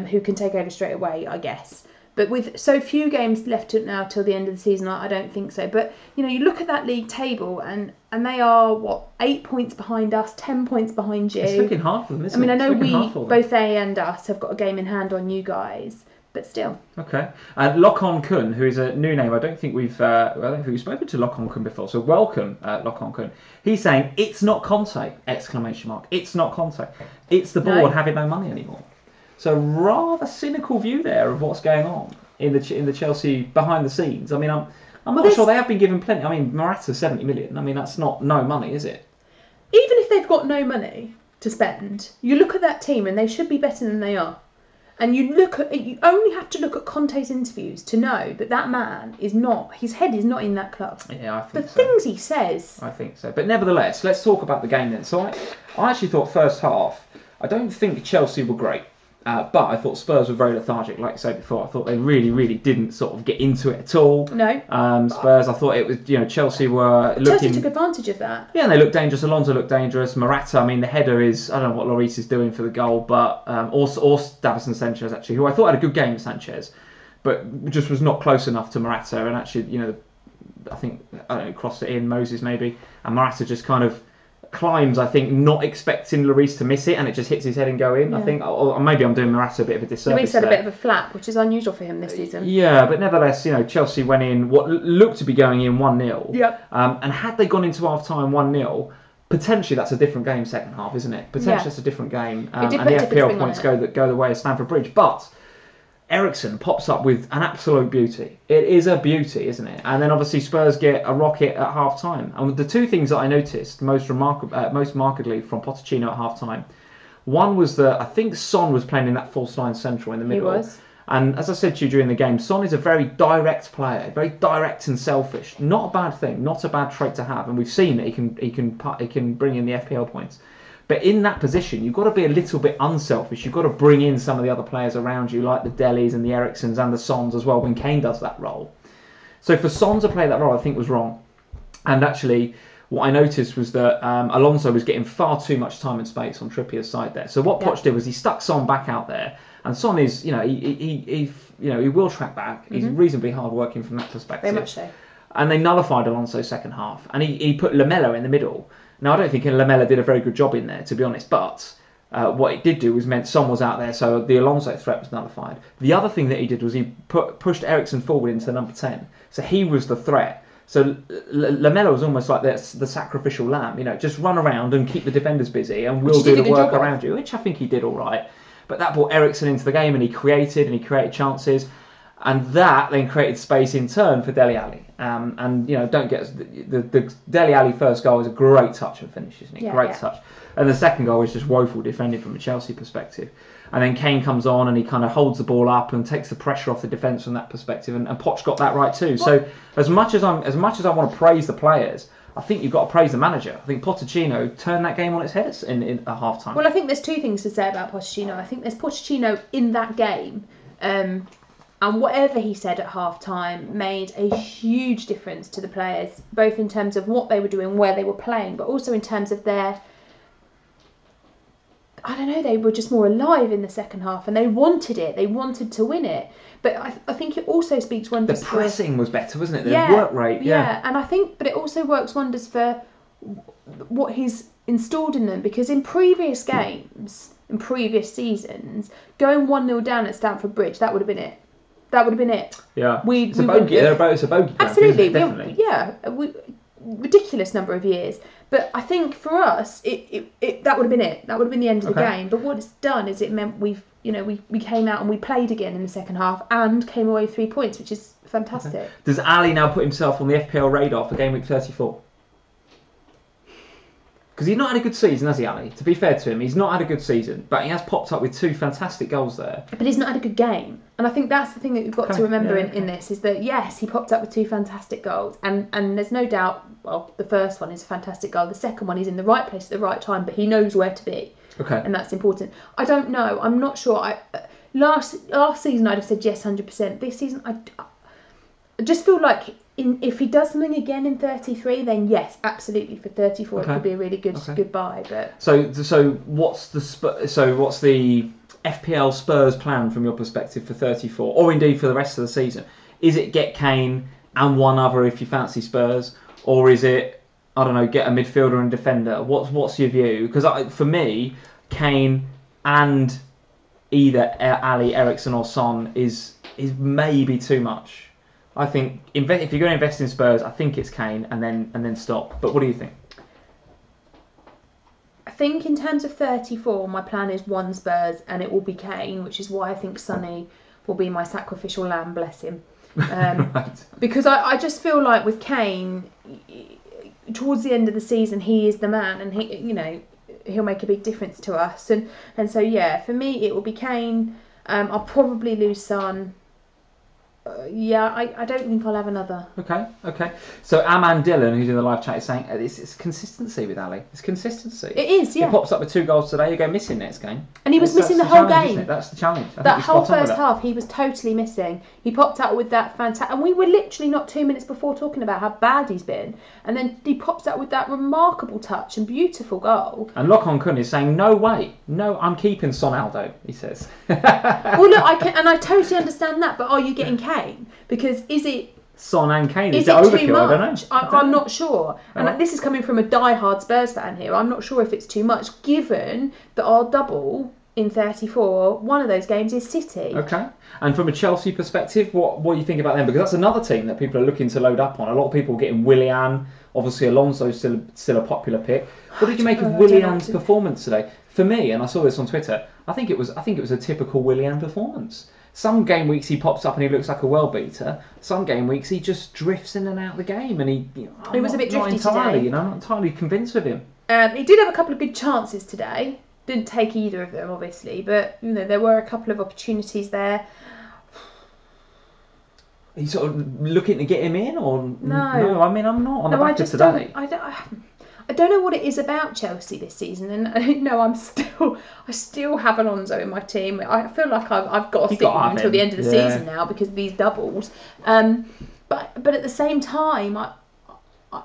Who can take over straight away, I guess. But with so few games left now till the end of the season, I don't think so. But, you know, you look at that league table and they are, 8 points behind us, 10 points behind you. It's looking hard for them, isn't it? I mean, I know both they and us have got a game in hand on you guys, but still. Okay. And Lokon Kun, who is a new name, I don't think we've spoken to Lokon Kun before, so welcome, Lokon Kun. He's saying, it's not Conte, ! It's not Conte. It's the board having no money anymore. So rather cynical view there of what's going on in the Chelsea behind the scenes. I mean, I'm not sure they have been given plenty. I mean, Morata 70 million. I mean, that's not no money, is it? Even if they've got no money to spend, you look at that team and they should be better than they are. And you only have to look at Conte's interviews to know that man is not, his head is not in that club. Yeah, I think so. The things he says. I think so. But nevertheless, let's talk about the game then. So I actually thought first half, I don't think Chelsea were great. But I thought Spurs were very lethargic, like I said before. I thought they really, really didn't sort of get into it at all. No. Spurs, I thought it was, Chelsea were looking... Chelsea took advantage of that. Yeah, and they looked dangerous. Alonso looked dangerous. Morata, I mean, the header is... I don't know what Lloris is doing for the goal, but... or Davison Sanchez, actually, who I thought had a good game, Sanchez, but just was not close enough to Morata. And actually, I think, crossed it in, Moses maybe. And Morata just kind of... climbs, I think, not expecting Lloris to miss it, and it just hits his head and go in. Yeah. I think, or maybe I'm doing Morata a bit of a disservice. Lloris had a bit of a flap, which is unusual for him this season. Yeah, but nevertheless, Chelsea went in what looked to be going in 1-0. Yep. And had they gone into half-time 1-0, potentially that's a different game second half, isn't it? Potentially that's a different game, and the FPL points go the way of Stamford Bridge, but. Ericsson pops up with an absolute beauty. It is a beauty, isn't it? And then obviously Spurs get a rocket at half time. And the two things that I noticed most markedly from Pochettino at half time, one was that I think Son was playing in that false line central in the middle. He was. And as I said to you during the game, Son is a very direct player, very direct and selfish. Not a bad thing, not a bad trait to have. And we've seen that he can bring in the FPL points. But in that position, you've got to be a little bit unselfish. You've got to bring in some of the other players around you, like the Delis and the Ericssons and the Sons as well, when Kane does that role. So for Son to play that role, I think was wrong. And actually, what I noticed was that Alonso was getting far too much time and space on Trippier's side there. So what Poch did was he stuck Son back out there. And Son is, he will track back. He's reasonably hard working from that perspective. Very much so. And they nullified Alonso's second half. And he put Lamela in the middle. Now, I don't think Lamela did a very good job in there, to be honest, but what it did do was meant Son was out there, so the Alonso threat was nullified. The other thing that he did was he pushed Ericsson forward into number 10, so he was the threat. So Lamela was almost like the sacrificial lamb, just run around and keep the defenders busy and we'll do the work around you, which I think he did all right. But that brought Ericsson into the game and he created chances. And that then created space in turn for Dele Alli. And, don't get the Dele Alli first goal is a great touch and finish, isn't it? Yeah, great touch. And the second goal is just woeful defending from a Chelsea perspective. And then Kane comes on and he kind of holds the ball up and takes the pressure off the defence from that perspective. And Poch got that right too. So as much as I want to praise the players, I think you've got to praise the manager. I think Pochettino turned that game on its head in a half time. Well, I think there's two things to say about Pochettino. I think there's Pochettino in that game. And whatever he said at half-time made a huge difference to the players, both in terms of what they were doing, where they were playing, but also in terms of their... I don't know, they were just more alive in the second half and they wanted it. They wanted to win it. But I think it also speaks wonders for... The pressing was better, wasn't it? The work rate, yeah. And I think... But it also works wonders for what he's installed in them, because in previous games, in previous seasons, going 1-0 down at Stamford Bridge, that would have been it. That would have been it. Yeah. It's a bogey. It's a bogey. Absolutely. Definitely. Ridiculous number of years. But I think for us, that would have been it. That would have been the end of the game. But what it's done is it meant we came out and we played again in the second half and came away with 3 points, which is fantastic. Okay. Does Ali now put himself on the FPL radar for game week 34? Because he's not had a good season, has he, Ali? To be fair to him, he's not had a good season, but he has popped up with 2 fantastic goals there. But he's not had a good game. And I think that's the thing that we've got to remember in this, is that, yes, he popped up with 2 fantastic goals. And there's no doubt, well, the first one is a fantastic goal. The second one, he's in the right place at the right time, but he knows where to be. Okay. And that's important. I don't know. I'm not sure. Last season, I'd have said yes, 100%. This season, I just feel like... if he does something again in 33, then yes, absolutely. For 34, it could be a really good goodbye. But so what's the FPL Spurs plan from your perspective for 34, or indeed for the rest of the season? Is it get Kane and one other if you fancy Spurs, or is it, I don't know, get a midfielder and defender? What's your view? Because for me, Kane and either Ali, Eriksen, or Son is maybe too much. I think if you're going to invest in Spurs, I think it's Kane and then stop. But what do you think? I think in terms of 34, my plan is 1 Spurs and it will be Kane, which is why I think Sonny will be my sacrificial lamb, bless him. Right. Because I just feel like with Kane, towards the end of the season, he is the man, and he'll make a big difference to us. And so for me it will be Kane. I'll probably lose Son. I don't think I'll have another. Okay. So Aman Dillon, who's in the live chat, is saying it's consistency with Ali. It's consistency. It is, yeah. He pops up with 2 goals today. You go missing next game. And he was missing the whole game. That's the challenge. That whole first half, he was totally missing. He popped out with that fantastic... And we were literally not 2 minutes before talking about how bad he's been. And then he pops out with that remarkable touch and beautiful goal. And Lokon Kun is saying, no way. No, I'm keeping Son Aldo, he says. Well, look, I totally understand that, but are you getting Kane? Because is it... Son and Kane, is it overkill? Too much? I don't know. I'm not sure. And this is coming from a die-hard Spurs fan here. I'm not sure if it's too much, given that our double in 34, one of those games is City. Okay. And from a Chelsea perspective, what do you think about them? Because that's another team that people are looking to load up on. A lot of people are getting Willian. Obviously, Alonso's still a popular pick. What did you make of Willian's performance today? For me, and I saw this on Twitter, I think it was a typical Willian performance. Some game weeks he pops up and he looks like a well beater. Some game weeks he just drifts in and out of the game, and he was a bit drifty today. I'm not entirely convinced with him. He did have a couple of good chances today. Didn't take either of them, obviously, but there were a couple of opportunities there. Are you sort of looking to get him in, or no? I mean, I'm not on the back of today. I don't know what it is about Chelsea this season, and I still have Alonso in my team. I feel like I've got to stick with him until the end of the season now because of these doubles. But at the same time,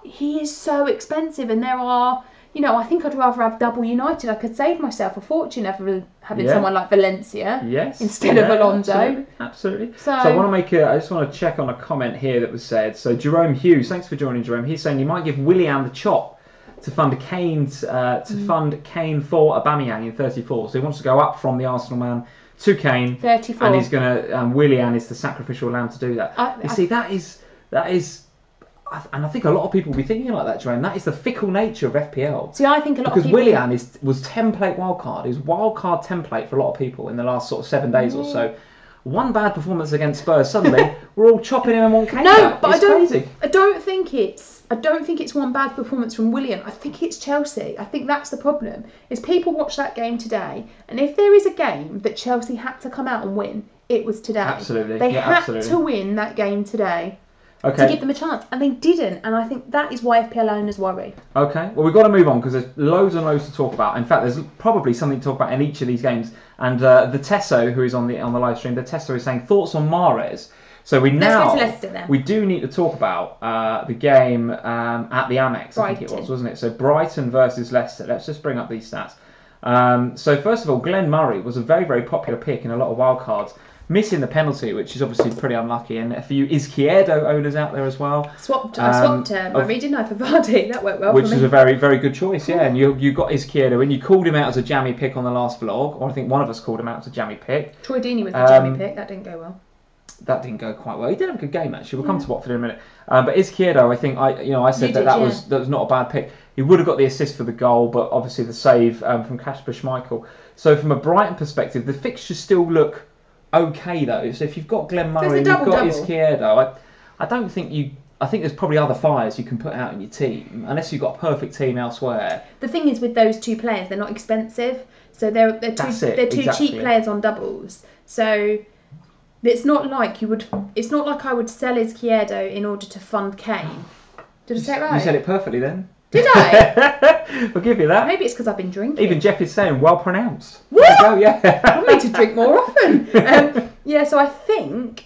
he is so expensive, and there are. I think I'd rather have double United. I could save myself a fortune having someone like Valencia instead of Alonso. Absolutely. So I want to I just want to check on a comment here that was said. So Jerome Hughes, thanks for joining, Jerome. He's saying you might give Willian the chop to fund Kane for Aubameyang in 34. So he wants to go up from the Arsenal man to Kane. 34. And he's going to Willian is the sacrificial lamb to do that. That is. And I think a lot of people will be thinking like that, Jerome. That is the fickle nature of FPL. See, I think a lot of people... Because Willian was template wildcard. He was wildcard template for a lot of people in the last sort of 7 days or so. one bad performance against Spurs, suddenly we're all chopping him and want Kane. No, but crazy. I don't think it's one bad performance from Willian. I think it's Chelsea. I think that's the problem. Is people watch that game today, and if there is a game that Chelsea had to come out and win, it was today. Absolutely. They had to win that game today. Okay. To give them a chance, and they didn't, and I think that is why FPL owners worry. Okay, well we've got to move on because there's loads and loads to talk about. In fact, there's probably something to talk about in each of these games. And the Tesso, who is on the live stream, the Tesso is saying thoughts on Mahrez. So let's go to Leicester then. We do need to talk about the game at the Amex. Brighton. I think it was, wasn't it? So Brighton versus Leicester. Let's just bring up these stats. So first of all, Glenn Murray was a very, very popular pick in a lot of wildcards. Missing the penalty, which is obviously pretty unlucky, and a few Izquierdo owners out there as well. I swapped Murray, didn't I, for Vardy? That worked well which for me. was a very, very good choice, yeah. And you got Izquierdo, and you called him out as a jammy pick on the last vlog, or I think one of us called him out as a jammy pick. Troy Deeney was the jammy pick. That didn't go well. That didn't go quite well. He did have a good game actually. We'll come to Watford in a minute. But Izquierdo, I think I said that was not a bad pick. He would have got the assist for the goal, but obviously the save from Kasper Schmeichel. So from a Brighton perspective, the fixtures still look okay though. So if you've got Glenn Murray, you've got Izquierdo, I don't think I think there's probably other fires you can put out in your team, unless you've got a perfect team elsewhere. The thing is with those two players, they're not expensive, so they're two cheap players on doubles. So it's not like I would sell Izquierdo in order to fund Kane. Did I say it right? You said it perfectly then. Did I? We'll give you that. Maybe it's because I've been drinking. Even Jeff is saying, well pronounced. What? There you go, yeah. I need to drink more often. So I think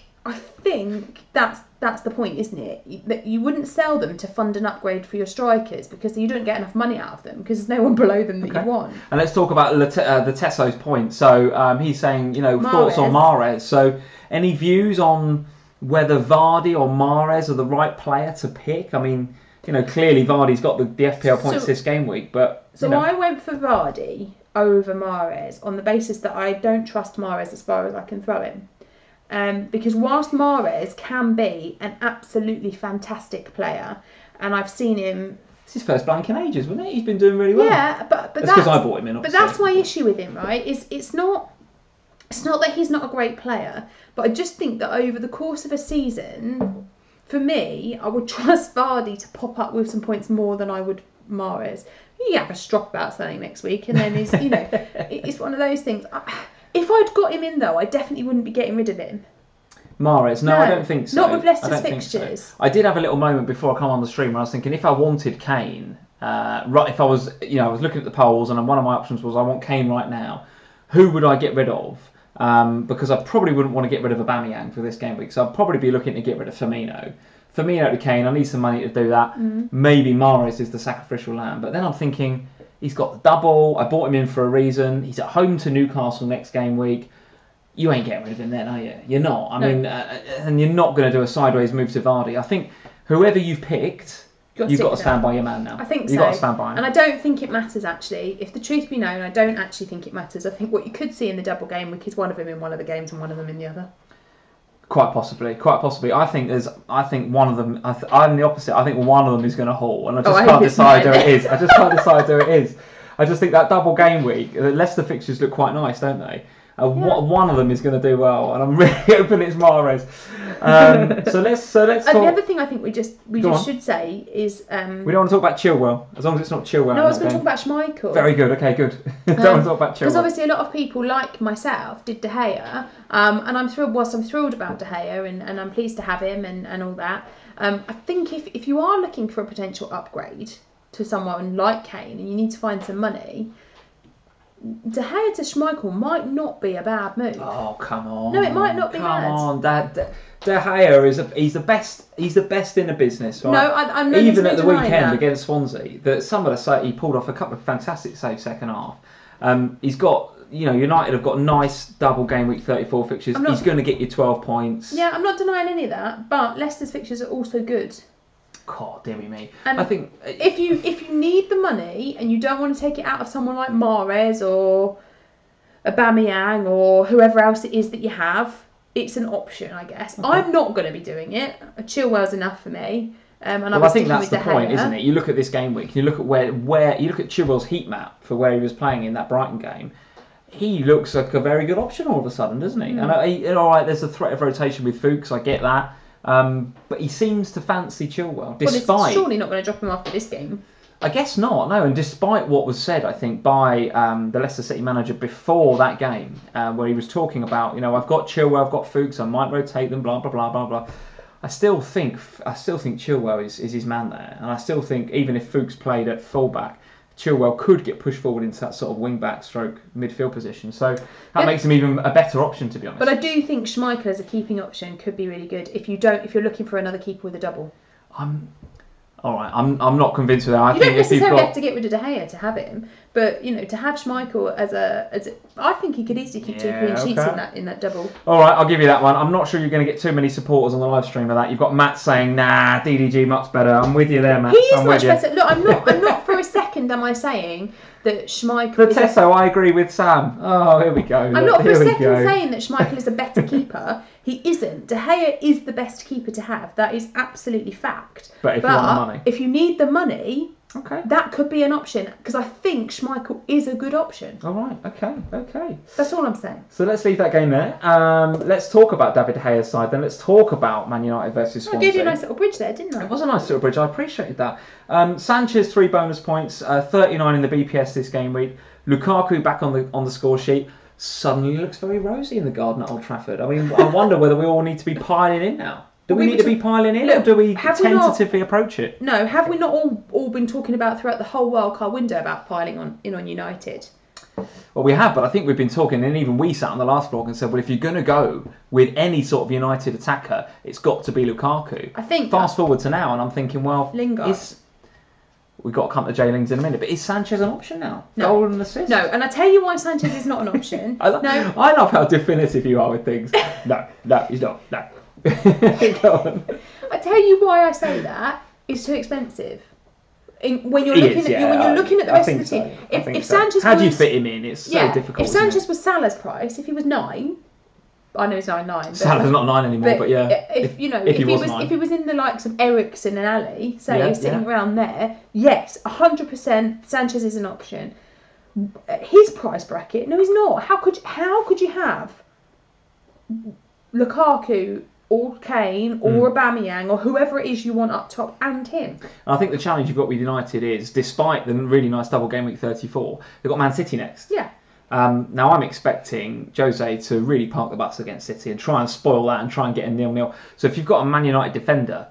that's the point, isn't it? That you wouldn't sell them to fund an upgrade for your strikers because you don't get enough money out of them because there's no one below them that you want. And let's talk about the Tesso's point. So he's saying, thoughts on Mahrez. So any views on whether Vardy or Mahrez are the right player to pick? I mean, clearly Vardy's got the FPL points this game week, but... I went for Vardy over Mahrez on the basis that I don't trust Mahrez as far as I can throw him. Because whilst Mahrez can be an absolutely fantastic player, and I've seen him... It's his first blank in ages, wasn't it? He's been doing really well. Yeah, but that's because I bought him in, obviously. But that's my issue with him, right? It's not that he's not a great player, but I just think that over the course of a season... For me, I would trust Vardy to pop up with some points more than I would Mahrez. You have a strop about selling next week, and then it's one of those things. If I'd got him in though, I definitely wouldn't be getting rid of him. Mahrez, no, I don't think so. Not with Leicester's fixtures. So. I did have a little moment before I come on the stream where I was thinking if I wanted Kane, if I was, I was looking at the polls and one of my options was I want Kane right now. Who would I get rid of? Because I probably wouldn't want to get rid of Aubameyang for this game week, so I'd probably be looking to get rid of Firmino. Firmino to Kane, I need some money to do that. Maybe Mahrez is the sacrificial lamb, but then I'm thinking he's got the double. I bought him in for a reason. He's at home to Newcastle next game week. You ain't getting rid of him then, are you? You're not. I mean, and you're not going to do a sideways move to Vardy. I think whoever you've picked, you've got to stand by your man now. I think so. You've got to stand by him. And I don't think it matters, actually. If the truth be known, I don't actually think it matters. I think what you could see in the double game week is one of them in one of the games and one of them in the other. Quite possibly. I think one of them. I'm the opposite. I think one of them is going to haul, and I just can't decide who it is. I just think that double game week, the Leicester fixtures look quite nice, don't they? One of them is going to do well, and I'm really hoping it's Mahrez. So let's talk. The other thing I think we just should say is we don't want to talk about Chilwell, as long as it's not Chilwell. No, I was going to talk about Schmeichel. Very good. Okay, good. Don't want to talk about Chilwell because obviously a lot of people like myself did De Gea, and I'm thrilled about De Gea, and I'm pleased to have him and all that. I think if you are looking for a potential upgrade to someone like Kane and you need to find some money. De Gea to Schmeichel might not be a bad move. Oh, come on. No, it might not be bad. Come on, De Gea he's the best in the business, right? No, I'm not even at the weekend against Swansea, that some of the say he pulled off a couple of fantastic saves second half. He's got, United have got nice double game week 34 fixtures. He's going to get you 12 points. Yeah, I'm not denying any of that, but Leicester's fixtures are also good. God, dear me. And I think if you need the money and you don't want to take it out of someone like Mahrez or Aubameyang or whoever else it is that you have, it's an option, I guess. Okay. I'm not going to be doing it. Chilwell's enough for me. I think that's the point, isn't it? You look at this game week, you look at where you look at Chilwell's heat map for where he was playing in that Brighton game. he looks like a very good option all of a sudden, doesn't he? And all right, there's a threat of rotation with Fuchs, I get that. But he seems to fancy Chilwell, despite... Well, it's surely not going to drop him after this game. I guess not, no. And despite what was said, I think, by the Leicester City manager before that game, where he was talking about, I've got Chilwell, I've got Fuchs, I might rotate them, blah, blah, blah, blah, blah. I still think Chilwell is his man there. And I still think, even if Fuchs played at fullback, Chilwell could get pushed forward into that sort of wing-back stroke midfield position. So that makes him even a better option, to be honest. But I do think Schmeichel as a keeping option could be really good if you're looking for another keeper with a double. All right, I'm not convinced with that. You don't necessarily have to get rid of De Gea to have him, but to have Schmeichel as a I think he could easily keep 2 clean sheets in that double. All right, I'll give you that one. I'm not sure you're going to get too many supporters on the live stream of that. You've got Matt saying, "Nah, DDG much better." I'm with you there, Matt. He is much better. Look, I'm not for a second am I saying that Schmeichel. Protesto, I agree with Sam. Oh, here we go. I'm not for a second saying that Schmeichel is a better keeper. He isn't. De Gea is the best keeper to have. That is absolutely fact. But if you want the money, if you need the money, okay, that could be an option because I think Schmeichel is a good option. All right, okay. That's all I'm saying. So let's leave that game there. Let's talk about David De Gea's side. Then let's talk about Man United versus Swansea. I gave you a nice little bridge there, didn't I? It was a nice little bridge. I appreciated that. Sanchez 3 bonus points, 39 in the BPS this game week. Lukaku back on the score sheet. Suddenly looks very rosy in the garden at Old Trafford. I mean, I wonder whether we all need to be piling in now. Do we need to be piling in, or do we tentatively approach it? No, have we not all been talking about throughout the whole wildcard window about piling in on United? Well, we have, but I think we've been talking, and even we sat on the last vlog and said, well, if you're going to go with any sort of United attacker, it's got to be Lukaku. I think... Fast forward to now, and I'm thinking, well... Lingard. We've got to come to J Lings in a minute, but is Sanchez an option now? No. Goal and assist? No, and I tell you why Sanchez is not an option. I love how definitive you are with things. No, he's not. No. Go on. I tell you why I say that. It's too expensive. When you're looking at the rest of the team. If Sanchez how do you fit him in? It's so difficult. If Sanchez was Salah's price, if he was 9, I know he's 9. Salah's not 9 anymore, but yeah. If he was in the likes of Eriksen and Ali, say sitting around there, yes, 100% Sanchez is an option. His price bracket, no, he's not. How could you have Lukaku or Kane or Aubameyang or whoever it is you want up top and him? I think the challenge you've got with United is, despite the really nice double game week 34, they've got Man City next. Yeah. Now I'm expecting Jose to really park the bus against City and try and spoil that and try and get a 0-0. So if you've got a Man United defender,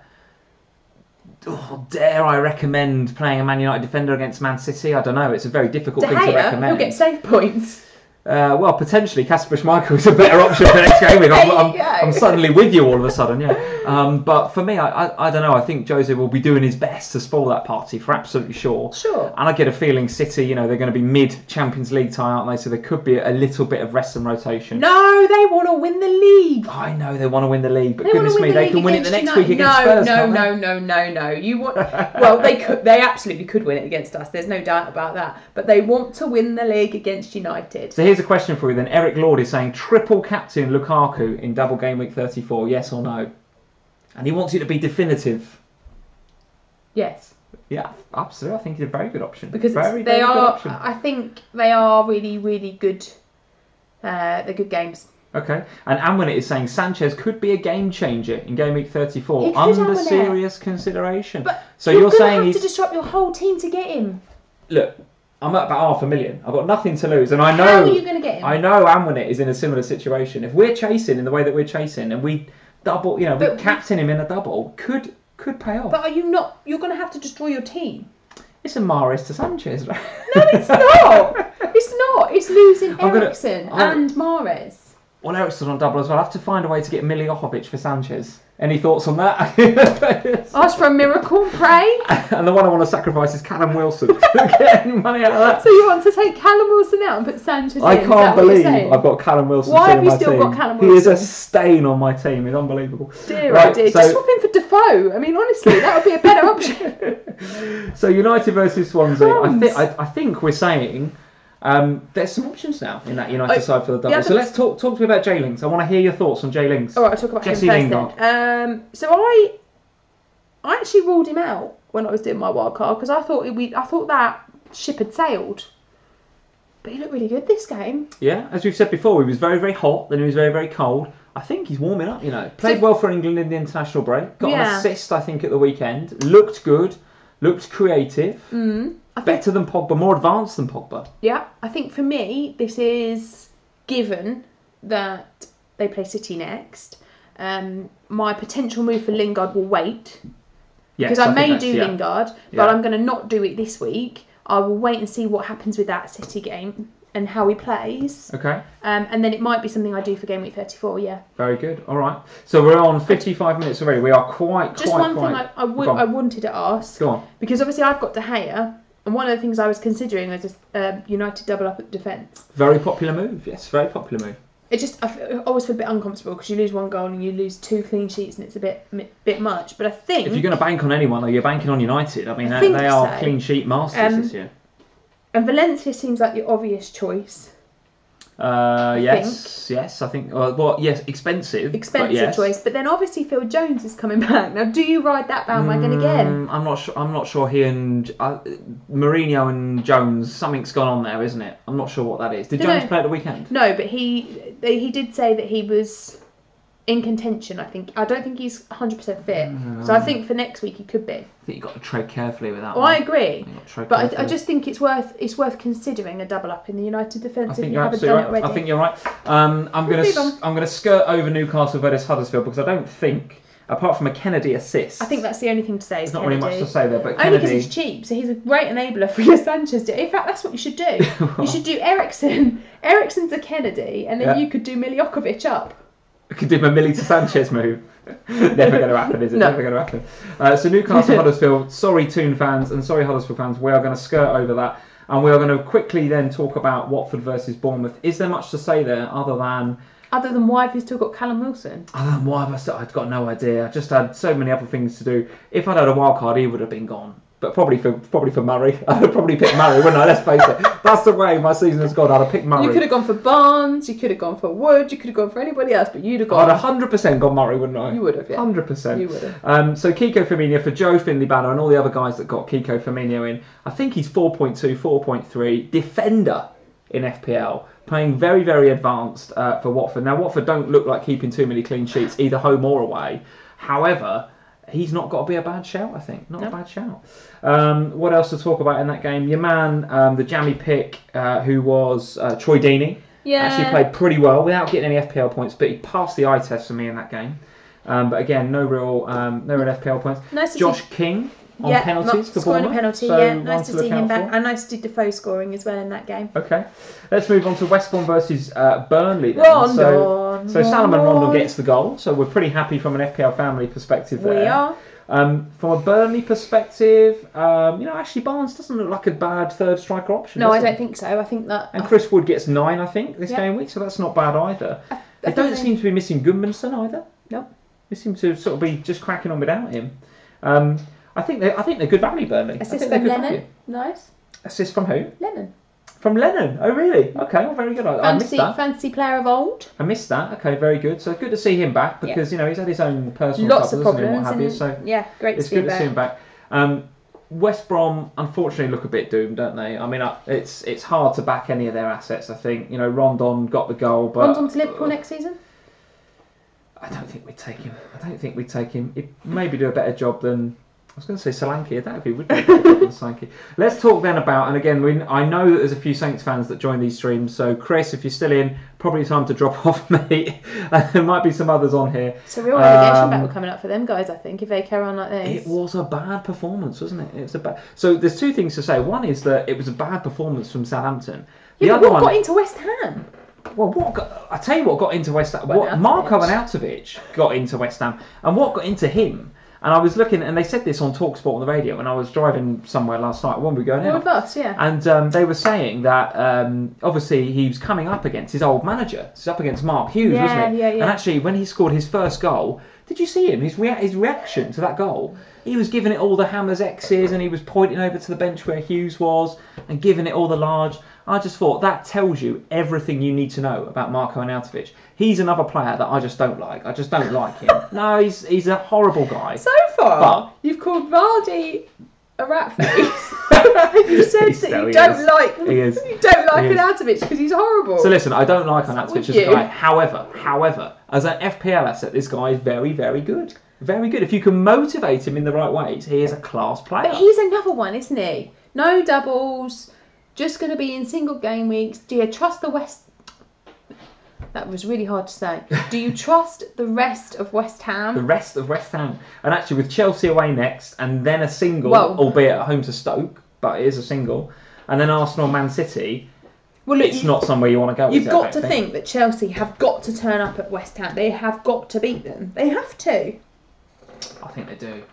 dare I recommend playing a Man United defender against Man City? I don't know. It's a very difficult thing to recommend. He'll get save points. Well, potentially Kasper Schmeichel is a better option for the next game week. I'm suddenly with you all of a sudden, yeah. But for me, I don't know. I think Jose will be doing his best to spoil that party for absolutely sure. Sure. And I get a feeling City, they're going to be mid-Champions League tie, aren't they? So there could be a little bit of rest and rotation. No, they want to win the league. I know they want to win the league, but goodness me, they can win it the next week against Spurs. No. You want? Well, they could. They absolutely could win it against us. There's no doubt about that. But they want to win the league against United. So here's a question for you then. Eric Lord is saying triple captain Lukaku in double game week 34, yes or no? And he wants you to be definitive. Yes. Yeah, absolutely. I think he's a very good option. Because they are. I think they are really, really good. They're good games. Okay. And Amwinit is saying Sanchez could be a game changer in game week 34 under serious consideration. But so you're saying he's to disrupt your whole team to get him. Look, I'm at about $500,000. I've got nothing to lose, and I know. How are you going to get him? I know Amwinit is in a similar situation. If we're chasing in the way that we're chasing, and we double, we captain him in a double, could pay off. But are you not? You're going to have to destroy your team. It's a Mahrez to Sanchez. No, it's not. It's not. It's losing Eriksen and Mahrez. Well, Eriksen on double as well. I have to find a way to get Miljovic for Sanchez. Any thoughts on that? Ask for a miracle, pray. And the one I want to sacrifice is Callum Wilson. Get any money out of that. So you want to take Callum Wilson out and put Sanchez in? I can't believe I've got Callum Wilson. Why have you still got Callum Wilson? He is a stain on my team. It's unbelievable. Dear, dear. Just swap him for Defoe. I mean, honestly, that would be a better option. So United versus Swansea. I think we're saying there's some options now in that United side for the double. So let's talk to me about J Lings. I want to hear your thoughts on J Lings. All right, I'll talk about Jesse him first then. So I actually ruled him out when I was doing my wild card because I thought that ship had sailed. But he looked really good this game. Yeah, as we've said before, he was very, very hot, then he was very, very cold. I think he's warming up, Played well for England in the international break. Got an assist, I think, at the weekend. Looked good. Looked creative. Better than Pogba, more advanced than Pogba. Yeah, I think for me, this is given that they play City next. My potential move for Lingard will wait. Because I may do Lingard, but I'm going to not do it this week. I will wait and see what happens with that City game and how he plays. Okay. And then it might be something I do for game week 34, yeah. Very good. All right. So we're on 55 minutes already. We are quite Just one thing I wanted to ask. Go on. Because obviously I've got De Gea, and one of the things I was considering was a United double up at defence. Very popular move, yes. Very popular move. I always feel a bit uncomfortable because you lose one goal and you lose 2 clean sheets and it's a bit much. But I think... If you're going to bank on anyone, though, you're banking on United. I mean, they are clean sheet masters this year. And Valencia seems like the obvious choice. Yes. I think. Yes, expensive. Expensive choice, but then obviously Phil Jones is coming back. Now, do you ride that bandwagon again? I'm not sure. He and Mourinho and Jones. Something's gone on there, isn't it? I'm not sure what that is. Did Jones play at the weekend? No, but he did say that he was in contention. I don't think he's 100% fit. So I think for next week he could be. I think you've got to tread carefully with that. Well, I agree, but I just think it's worth considering a double up in the United defence if you haven't done it already. I think you're right. I'm going to skirt over Newcastle versus Huddersfield because I don't think, apart from a Kennedy assist, I think that's the only thing to say. There's not really much to say there, but only because he's cheap, so he's a great enabler for your Sanchez. In fact, that's what you should do. You should do Eriksen to Kennedy, and then you could do Miljokovic up. I could do my Millie to Sanchez move. Never going to happen, is it? No. Never going to happen. So Newcastle Huddersfield, sorry Toon fans and sorry Huddersfield fans, we are going to skirt over that and we are going to quickly then talk about Watford versus Bournemouth. Is there much to say there other than why have you still got Callum Wilson? I've got no idea. I just had so many other things to do. If I'd had a wild card, he would have been gone. But probably for Murray. I'd have probably picked Murray, wouldn't I? Let's face it. That's the way my season has gone. I'd have picked Murray. You could have gone for Barnes, you could have gone for Wood, you could have gone for anybody else, but you'd have gone... I'd 100% gone Murray, wouldn't I? You would have, yeah. 100%. You would have. So Kiko Firmino for Joe Finley Banner and all the other guys that got Kiko Firmino in. I think he's 4.2, 4.3. Defender in FPL. Playing very, very advanced for Watford. Now, Watford don't look like keeping too many clean sheets, either home or away. However... he's not got to be a bad shout, I think. Not a bad shout. What else to talk about in that game? Your man, the jammy pick, who was Troy Deeney, actually played pretty well without getting any FPL points, but he passed the eye test for me in that game. But again, no real FPL points. Nice to Josh King on penalties for scoring Bournemouth. a penalty, nice to see him back. And nice to see Defoe scoring as well in that game. Okay, let's move on to West Brom versus Burnley then. So Salomon Rondon gets the goal, so we're pretty happy from an FPL family perspective there. We are. From a Burnley perspective, Ashley Barnes doesn't look like a bad third striker option. No, I don't think so. I think that... And Chris Wood gets 9, I think, this game week, so that's not bad either. They don't seem to be missing Gudmundsson either. No. They seem to sort of be just cracking on without him. I think they're good value, Burnley. Assist from Lennon. Nice. Assist from who? Lennon. From Lennon. Oh, really? Okay, well, very good. I missed that. Fancy player of old. I missed that. Okay, very good. So good to see him back because he's had his own personal lots troubles, of problems and what have you. So great. It's good to see him back. West Brom unfortunately look a bit doomed, don't they? I mean, it's hard to back any of their assets. I think Rondon got the goal, but Rondon to Liverpool next season. I don't think we'd take him. He'd maybe do a better job than. I was going to say Solanke. That would be a better job than Solanke. Let's talk then about, and again, I know that there's a few Saints fans that join these streams. So Chris, if you're still in, probably time to drop off, mate. There might be some others on here. It's a real relegation battle coming up for them guys, I think, if they carry on like this. It was a bad performance, wasn't it? It was a bad. So there's two things to say. One is that it was a bad performance from Southampton. The other one got into West Ham. Well, I tell you what got into West Ham. Marko Arnautovic got into West Ham, and what got into him. And I was looking, and they said this on TalkSport on the radio when I was driving somewhere last night when we were going out. With us, yeah. And they were saying that obviously he was coming up against his old manager. He's up against Mark Hughes, wasn't it? Yeah. And actually, when he scored his first goal, did you see him? His reaction to that goal. He was giving it all the Hammers X's, and he was pointing over to the bench where Hughes was and giving it all the large. I just thought that tells you everything you need to know about Marko Arnautovic. He's another player that I just don't like. I just don't like him. No, he's a horrible guy. So far, you've called Vardy a rat face. You said that you don't like Arnautovic because he's horrible. So listen, I don't like Arnautovic as a guy. However, as an FPL asset, this guy is very, very good. Very good. If you can motivate him in the right ways, he is a class player. But he's another one, isn't he? No doubles, just going to be in single game weeks. Do you trust the West... That was really hard to say. Do you trust the rest of West Ham? The rest of West Ham. And actually with Chelsea away next, and then a single, albeit at home to Stoke, but it is a single, and then Arsenal, Man City, it's not somewhere you want to go. You've got to think that Chelsea have got to turn up at West Ham. They have got to beat them. They have to. I think they do.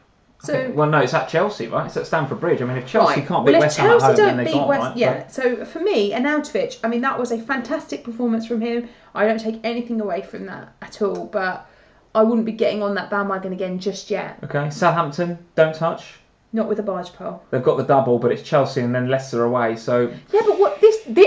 No, it's at Chelsea, right? It's at Stamford Bridge. I mean, if Chelsea can't beat West Ham at home, then they can't, right? Yeah, so for me, Arnautovic, I mean, that was a fantastic performance from him. I don't take anything away from that at all, but I wouldn't be getting on that bandwagon again just yet. Okay, Southampton, don't touch. Not with a barge pole. They've got the double, but it's Chelsea and then Leicester away, so... Yeah, but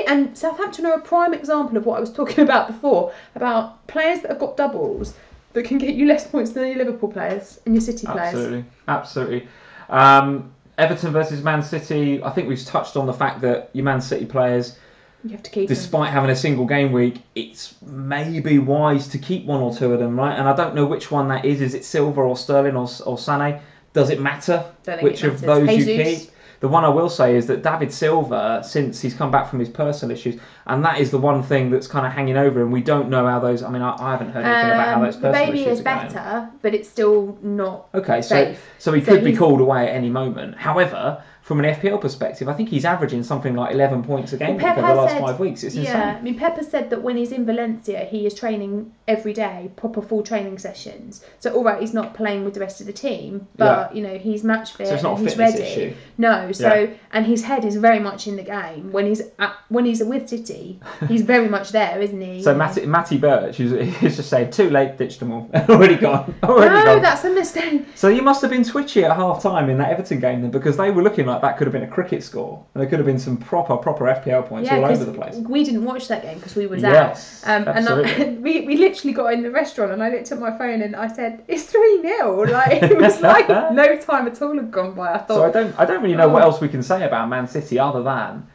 and Southampton are a prime example of what I was talking about before, about players that have got doubles that can get you less points than your Liverpool players and your City players. Absolutely. Everton versus Man City, I think we've touched on the fact that your Man City players, you have to keep despite having a single game week, it's maybe wise to keep one or two of them, right? And I don't know which one that is. Is it Silva or Sterling or Sané? Does it matter which of those you keep? The one I will say is that David Silva, since he's come back from his personal issues, and that is the one thing that's kind of hanging over him. We don't know how those... I mean, I haven't heard anything about how those personal issues are going. The baby is better, but it's still not safe. So he could be called away at any moment. However, from an FPL perspective, I think he's averaging something like 11 points a game over the last 5 weeks. It's insane. Yeah, I mean, Pepper said that when he's in Valencia, he is training every day, proper full training sessions. So, all right, he's not playing with the rest of the team, but, you know, he's match fit and he's ready. Issue. No, so, and his head is very much in the game. When he's with City, he's very much there, isn't he? So, Matty Birch, he's just saying, too late, ditched them all. Already gone. No, that's a mistake. So, you must have been twitchy at half time in that Everton game then, because they were looking like that could have been a cricket score, and there could have been some proper FPL points all over the place. We didn't watch that game because we was out. And we literally got in the restaurant, and I looked at my phone and I said, "It's 3-0." Like it was like no time at all had gone by. I thought. So I don't really know what else we can say about Man City other than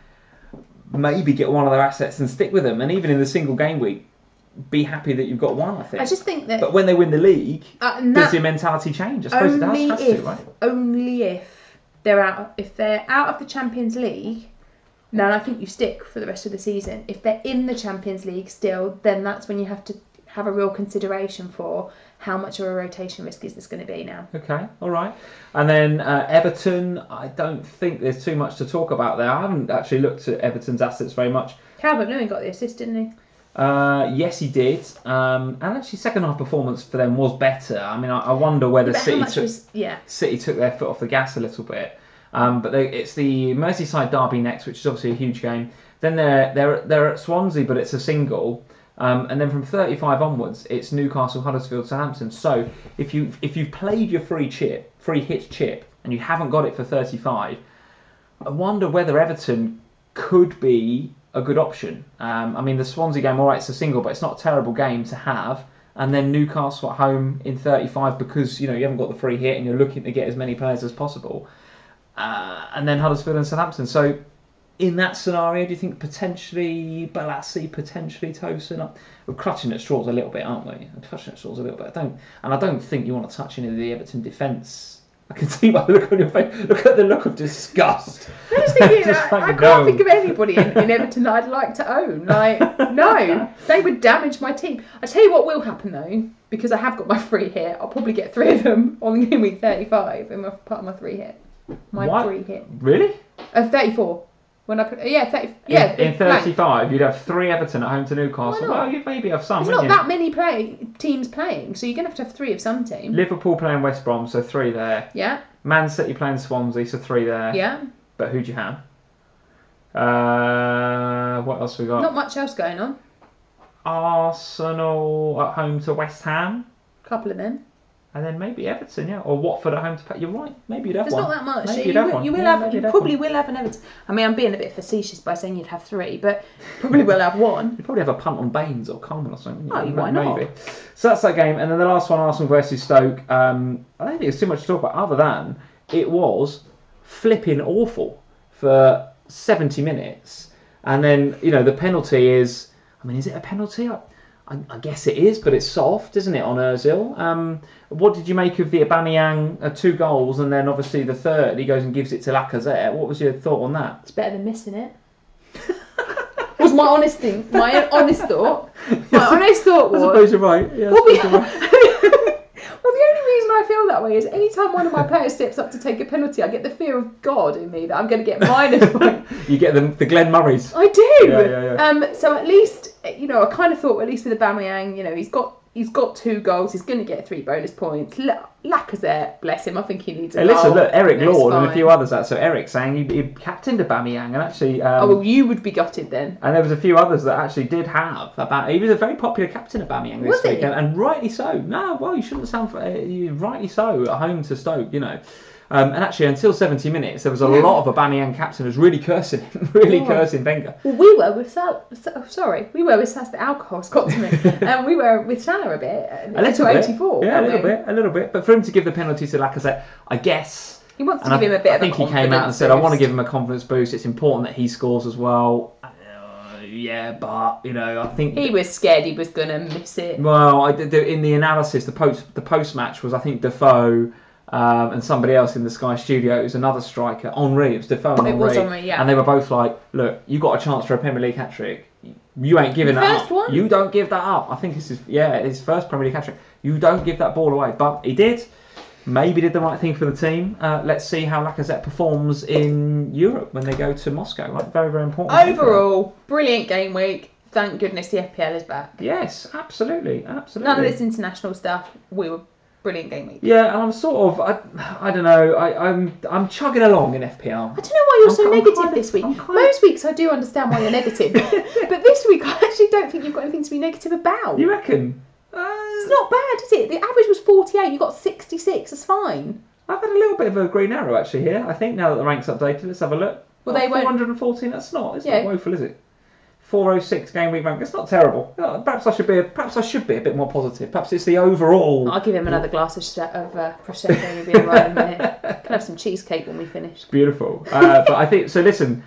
maybe get one of their assets and stick with them, and even in the single game week, be happy that you've got one. I think. I just think that. But when they win the league, does your mentality change? I suppose it has to, right? Only if they're out. If they're out of the Champions League, then I think you stick for the rest of the season. If they're in the Champions League still, then that's when you have to have a real consideration for how much of a rotation risk is this going to be now. Okay, all right. And then Everton, I don't think there's too much to talk about there. I haven't actually looked at Everton's assets very much. Calvert-Lewin got the assist, didn't he? Yes, he did. And actually, second half performance for them was better. I mean, I wonder whether City took their foot off the gas a little bit. But it's the Merseyside derby next, which is obviously a huge game. Then they're at Swansea, but it's a single. And then from 35 onwards, it's Newcastle, Huddersfield, Southampton. So if you've played your free hit chip, and you haven't got it for 35, I wonder whether Everton could be a good option. I mean, the Swansea game, all right, it's a single, but it's not a terrible game to have. And then Newcastle at home in 35 because you haven't got the free hit and you're looking to get as many players as possible. And then Huddersfield and Southampton. So in that scenario, do you think potentially Balassi, potentially Tosin? We're clutching at straws a little bit, aren't we? Clutching at straws a little bit. I don't think you want to touch any of the Everton defence. I can see by the look on your face. Look at the look of disgust. I was thinking, I can't think of anybody in Everton that I'd like to own. No, they would damage my team. I tell you what will happen though, because I have got my free hit. I'll probably get 3 of them on game week 35 in part of my free hit. Free hit. Really? 34. When I put in 35, you'd have 3 Everton at home to Newcastle. Well, you'd maybe have some. There's not that many teams playing, so you're going to have 3 of some team. Liverpool playing West Brom, so 3 there. Yeah. Man City playing Swansea, so 3 there. Yeah. But who do you have? What else we got? Not much else going on. Arsenal at home to West Ham. A couple of them. And then maybe Everton, or Watford at home to... You're right, maybe you'd have There's one. There's not that much. Maybe you probably will have an Everton. I mean, I'm being a bit facetious by saying you'd have 3, but probably will have one. You'd probably have a punt on Baines or Coleman or something. Why not? Maybe. So that's that game. And then the last one, Arsenal versus Stoke. I don't think there's too much to talk about other than it was flipping awful for 70 minutes. And then, the penalty is... I mean, is it a penalty? I guess it is, but it's soft, isn't it, on Ozil? What did you make of the Aubameyang 2 goals, and then obviously the third, he goes and gives it to Lacazette? What was your thought on that? It's better than missing it. Was my honest thing. My honest thought. My honest thought was... I suppose you're right. Yeah, well, the only reason I feel that way is anytime one of my players steps up to take a penalty, I get the fear of God in me that I'm going to get minus one. You get the Glenn Murrays. I do. Yeah. So at least, I kind of thought, at least with Aubameyang, he's got 2 goals. He's going to get 3 bonus points. Lacazette, bless him. I think he needs a goal. Listen, look, Eric Lord and a few others. So Eric saying he captained Aubameyang, and actually... you would be gutted then. And there was a few others that actually did have he was a very popular captain, Aubameyang, this weekend, and rightly so. No, well, you shouldn't sound... rightly so, at home to Stoke, And actually, until 70 minutes, there was a lot of Aubameyang captainers really cursing him, cursing Wenger. Well, we were with we were with Salah. The alcohol's got to me, and we were with Salah a bit until 84. Yeah, a little bit. But for him to give the penalty to Lacazette, I guess he wants to give him a bit of a confidence boost. I think he came out and said, "I want to give him a confidence boost. It's important that he scores as well." But I think he was scared he was going to miss it. Well, in the analysis, the post match was, I think, Defoe. And somebody else in the Sky Studios, another striker, Henry. It was Defoe and Henry. It was Henry, yeah. And they were both like, look, you got a chance for a Premier League hat-trick. You ain't giving that up. First one? You don't give that up. I think this is, his first Premier League hat-trick. You don't give that ball away. But he did. Maybe did the right thing for the team. Let's see how Lacazette performs in Europe when they go to Moscow. Right? Very, very important. Overall, brilliant game week. Thank goodness the FPL is back. Yes, absolutely. None of this international stuff. We were... Brilliant game week. Yeah, and I'm sort of, I don't know, I'm chugging along in FPL. I don't know why you're so negative this week. Most weeks I do understand why you're negative, but this week I actually don't think you've got anything to be negative about. You reckon? It's not bad, is it? The average was 48, you got 66, that's fine. I've had a little bit of a green arrow actually here, I think, now that the rank's updated. Let's have a look. Well, they 414, that's not woeful, is it? 406 game week rank. It's not terrible. Perhaps I should be a bit more positive. Perhaps it's the overall. I'll give him another glass of prosecco. You'll be alright in a minute. Can have some cheesecake when we finish. Beautiful. But I think so. Listen,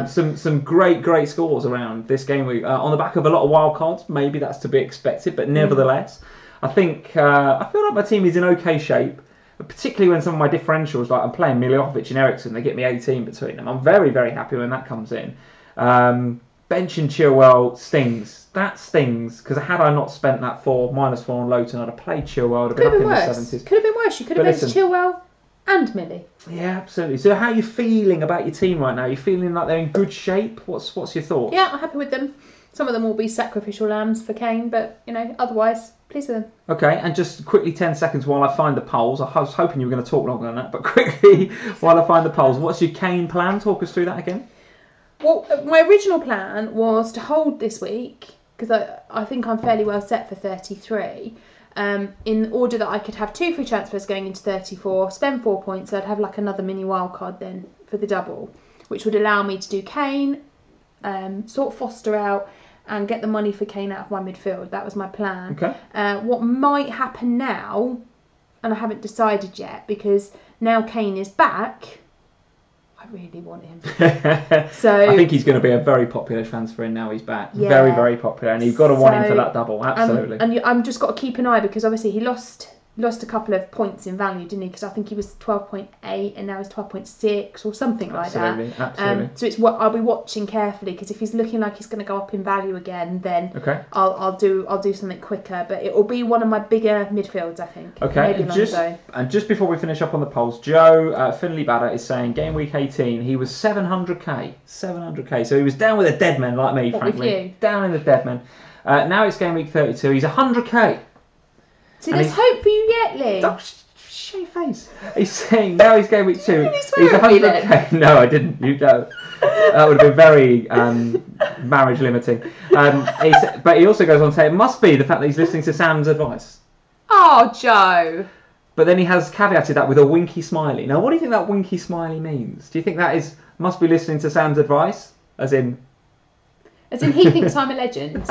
some great scores around this game week on the back of a lot of wild cards. Maybe that's to be expected, but nevertheless, I think I feel like my team is in okay shape. Particularly when some of my differentials, like I'm playing Milivojevic and Eriksen, they get me 18 between them. I'm very, very happy when that comes in. Benching Chilwell stings. That stings, because had I not spent that -4 on Lowton, I'd have played Chilwell. Could have been worse. Could have been worse. You could have benched Chilwell and Millie. Yeah, absolutely. So how are you feeling about your team right now? Are you feeling like they're in good shape? What's your thoughts? Yeah, I'm happy with them. Some of them will be sacrificial lambs for Kane, but, otherwise, pleased with them. Okay, and just quickly 10 seconds while I find the polls. I was hoping you were going to talk longer than that, but quickly, while I find the polls, what's your Kane plan? Talk us through that again. Well, my original plan was to hold this week, because I think I'm fairly well set for 33, in order that I could have 2 free transfers going into 34, spend 4 points, so I'd have like another mini wildcard then for the double, which would allow me to do Kane, sort Foster out, and get the money for Kane out of my midfield. That was my plan. Okay. What might happen now, and I haven't decided yet, because now Kane is back... I really want him. So I think he's going to be a very popular transfer now he's back. Yeah. Very, very popular. And you've got to want him for that double. Absolutely. I'm just got to keep an eye, because obviously he lost a couple of points in value, didn't he? Because I think he was 12.8 and now he's 12.6 or something like that. Absolutely. So it's what I'll be watching carefully, because if he's looking like he's going to go up in value again, then I'll do something quicker. But it will be one of my bigger midfields, I think. Okay. And just before we finish up on the polls, Joe Finley Badder is saying game week 18 he was 700k. So he was down with the dead men like me, frankly. With you? Down in the dead men. Now it's game week 32. He's 100k. So there's hope for you yet, Lee? Oh, shut your face. He's saying now he's game week 2. He's 100k. No, I didn't. You don't. That would have been very marriage limiting. But he also goes on to say it must be the fact that he's listening to Sam's advice. Oh, Joe. But then he has caveated that with a winky smiley. Now, what do you think that winky smiley means? Do you think that must be listening to Sam's advice? As in he thinks I'm a legend.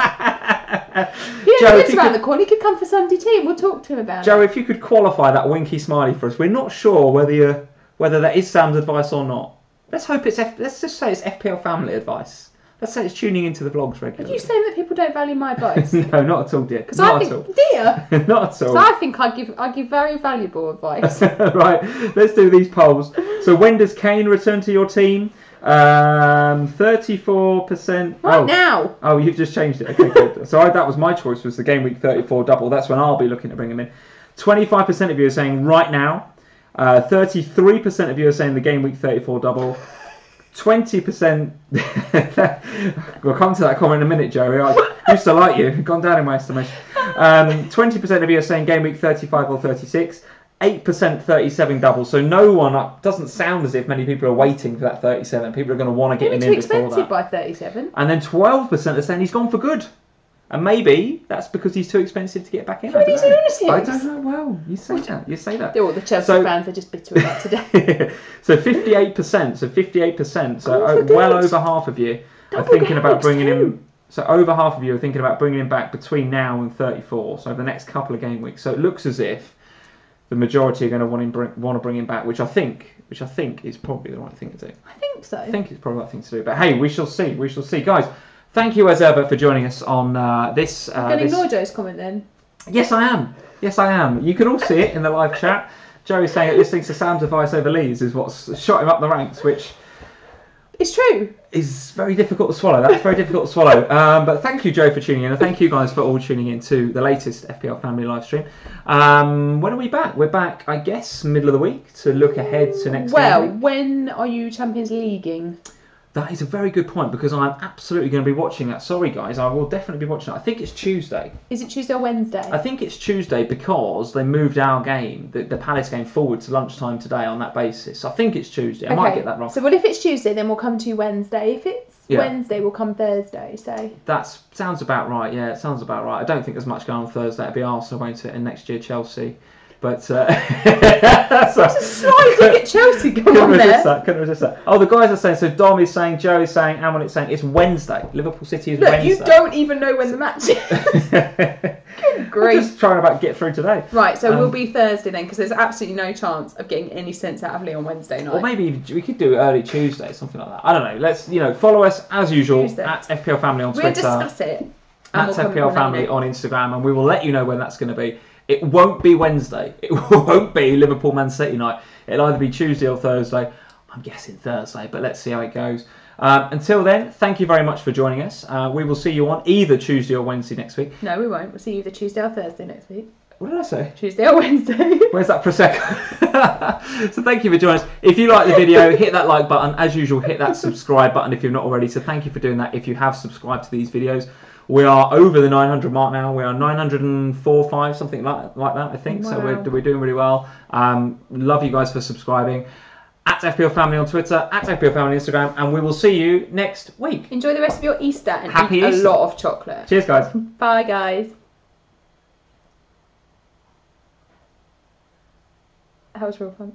He lives around the corner. He could come for Sunday tea and we'll talk to him about it. Joe, if you could qualify that winky smiley for us. We're not sure whether whether that is Sam's advice or not. Let's hope let's just say it's FPL family advice. Let's say it's tuning into the vlogs regularly. Are you saying that people don't value my advice? No, not at all, dear. Because I think, dear, not at all. So I think I give very valuable advice. Right, let's do these polls. So when does Kane return to your team? 34%. Right now. Oh, you've just changed it. Okay, good. So that was my choice. Was the game week 34 double? That's when I'll be looking to bring him in. 25% of you are saying right now. 33% of you are saying the game week 34 double. 20%. We'll come to that comment in a minute, Joey. I used to like you. Gone down in my estimation. 20% of you are saying game week 35 or 36. 8% 37 double. So no one. Doesn't sound as if many people are waiting for that 37. People are going to want to get him in before that. Too expensive by 37. And then 12% are saying he's gone for good. And maybe that's because he's too expensive to get back in. Are these lunatics? I don't know. Well, you say that. You say that. They're all the Chelsea fans are just bitter about today. So 58%. So 58%. So well over half of you are thinking about bringing him. So over half of you are thinking about bringing him back between now and 34. So over the next couple of game weeks. So it looks as if the majority are going to want to bring him back, which I think is probably the right thing to do. I think so. I think it's probably the right thing to do. But hey, we shall see. We shall see, guys. Thank you as ever for joining us on this. I'm going to ignore Joe's comment then. Yes, I am. Yes, I am. You can all see it in the live chat. Joey's saying that listening to Sam's advice over Lee's is what's shot him up the ranks, which it's true. Is very difficult to swallow. That's very difficult to swallow. But thank you, Joe, for tuning in, and thank you guys for all tuning in to the latest FPL Family live stream. When are we back? We're back, I guess, middle of the week to look ahead to next week. Well, when are you Champions Leaguing? That is a very good point because I'm absolutely going to be watching that. Sorry, guys, I will definitely be watching it. I think it's Tuesday. Is it Tuesday or Wednesday? I think it's Tuesday because they moved our game, the Palace game, forward to lunchtime today on that basis. So I think it's Tuesday. I might get that wrong. So, well, if it's Tuesday, then we'll come to you Wednesday. If it's Wednesday, we'll come Thursday. So that sounds about right. Yeah, it sounds about right. I don't think there's much going on Thursday. It'll be Arsenal, won't it? And next year Chelsea. But there's a slight dig at Chelsea going on there. Couldn't resist that. Oh, the guys are saying. So Dom is saying, Joe is saying, Amon is saying it's Wednesday. Liverpool City is Wednesday. Look, you don't even know when the match is. Good grief. I'm just trying to get through today. Right, so we'll be Thursday then, because there's absolutely no chance of getting any sense out of Lee on Wednesday night. Or maybe we could do early Tuesday, something like that. I don't know. Let's follow us as usual Tuesday. At FPL Family on Twitter. We'll discuss it. At FPL Family on Instagram, and we will let you know when that's going to be. It won't be Wednesday. It won't be Liverpool Man City night. It'll either be Tuesday or Thursday. I'm guessing Thursday, but let's see how it goes. Until then, thank you very much for joining us. We will see you on either Tuesday or Wednesday next week. No, we won't. We'll see you either Tuesday or Thursday next week. What did I say? Tuesday or Wednesday. Where's that Prosecco? So thank you for joining us. If you like the video, hit that like button. As usual, hit that subscribe button if you're not already. So thank you for doing that if you have subscribed to these videos. We are over the 900 mark now. We are 904, 5, something like that, I think. Wow. So we're doing really well. Love you guys for subscribing. At FPL Family on Twitter, at FPL Family on Instagram, and we will see you next week. Enjoy the rest of your Easter and Happy eat Easter. A lot of chocolate. Cheers, guys. Bye, guys. That was real fun.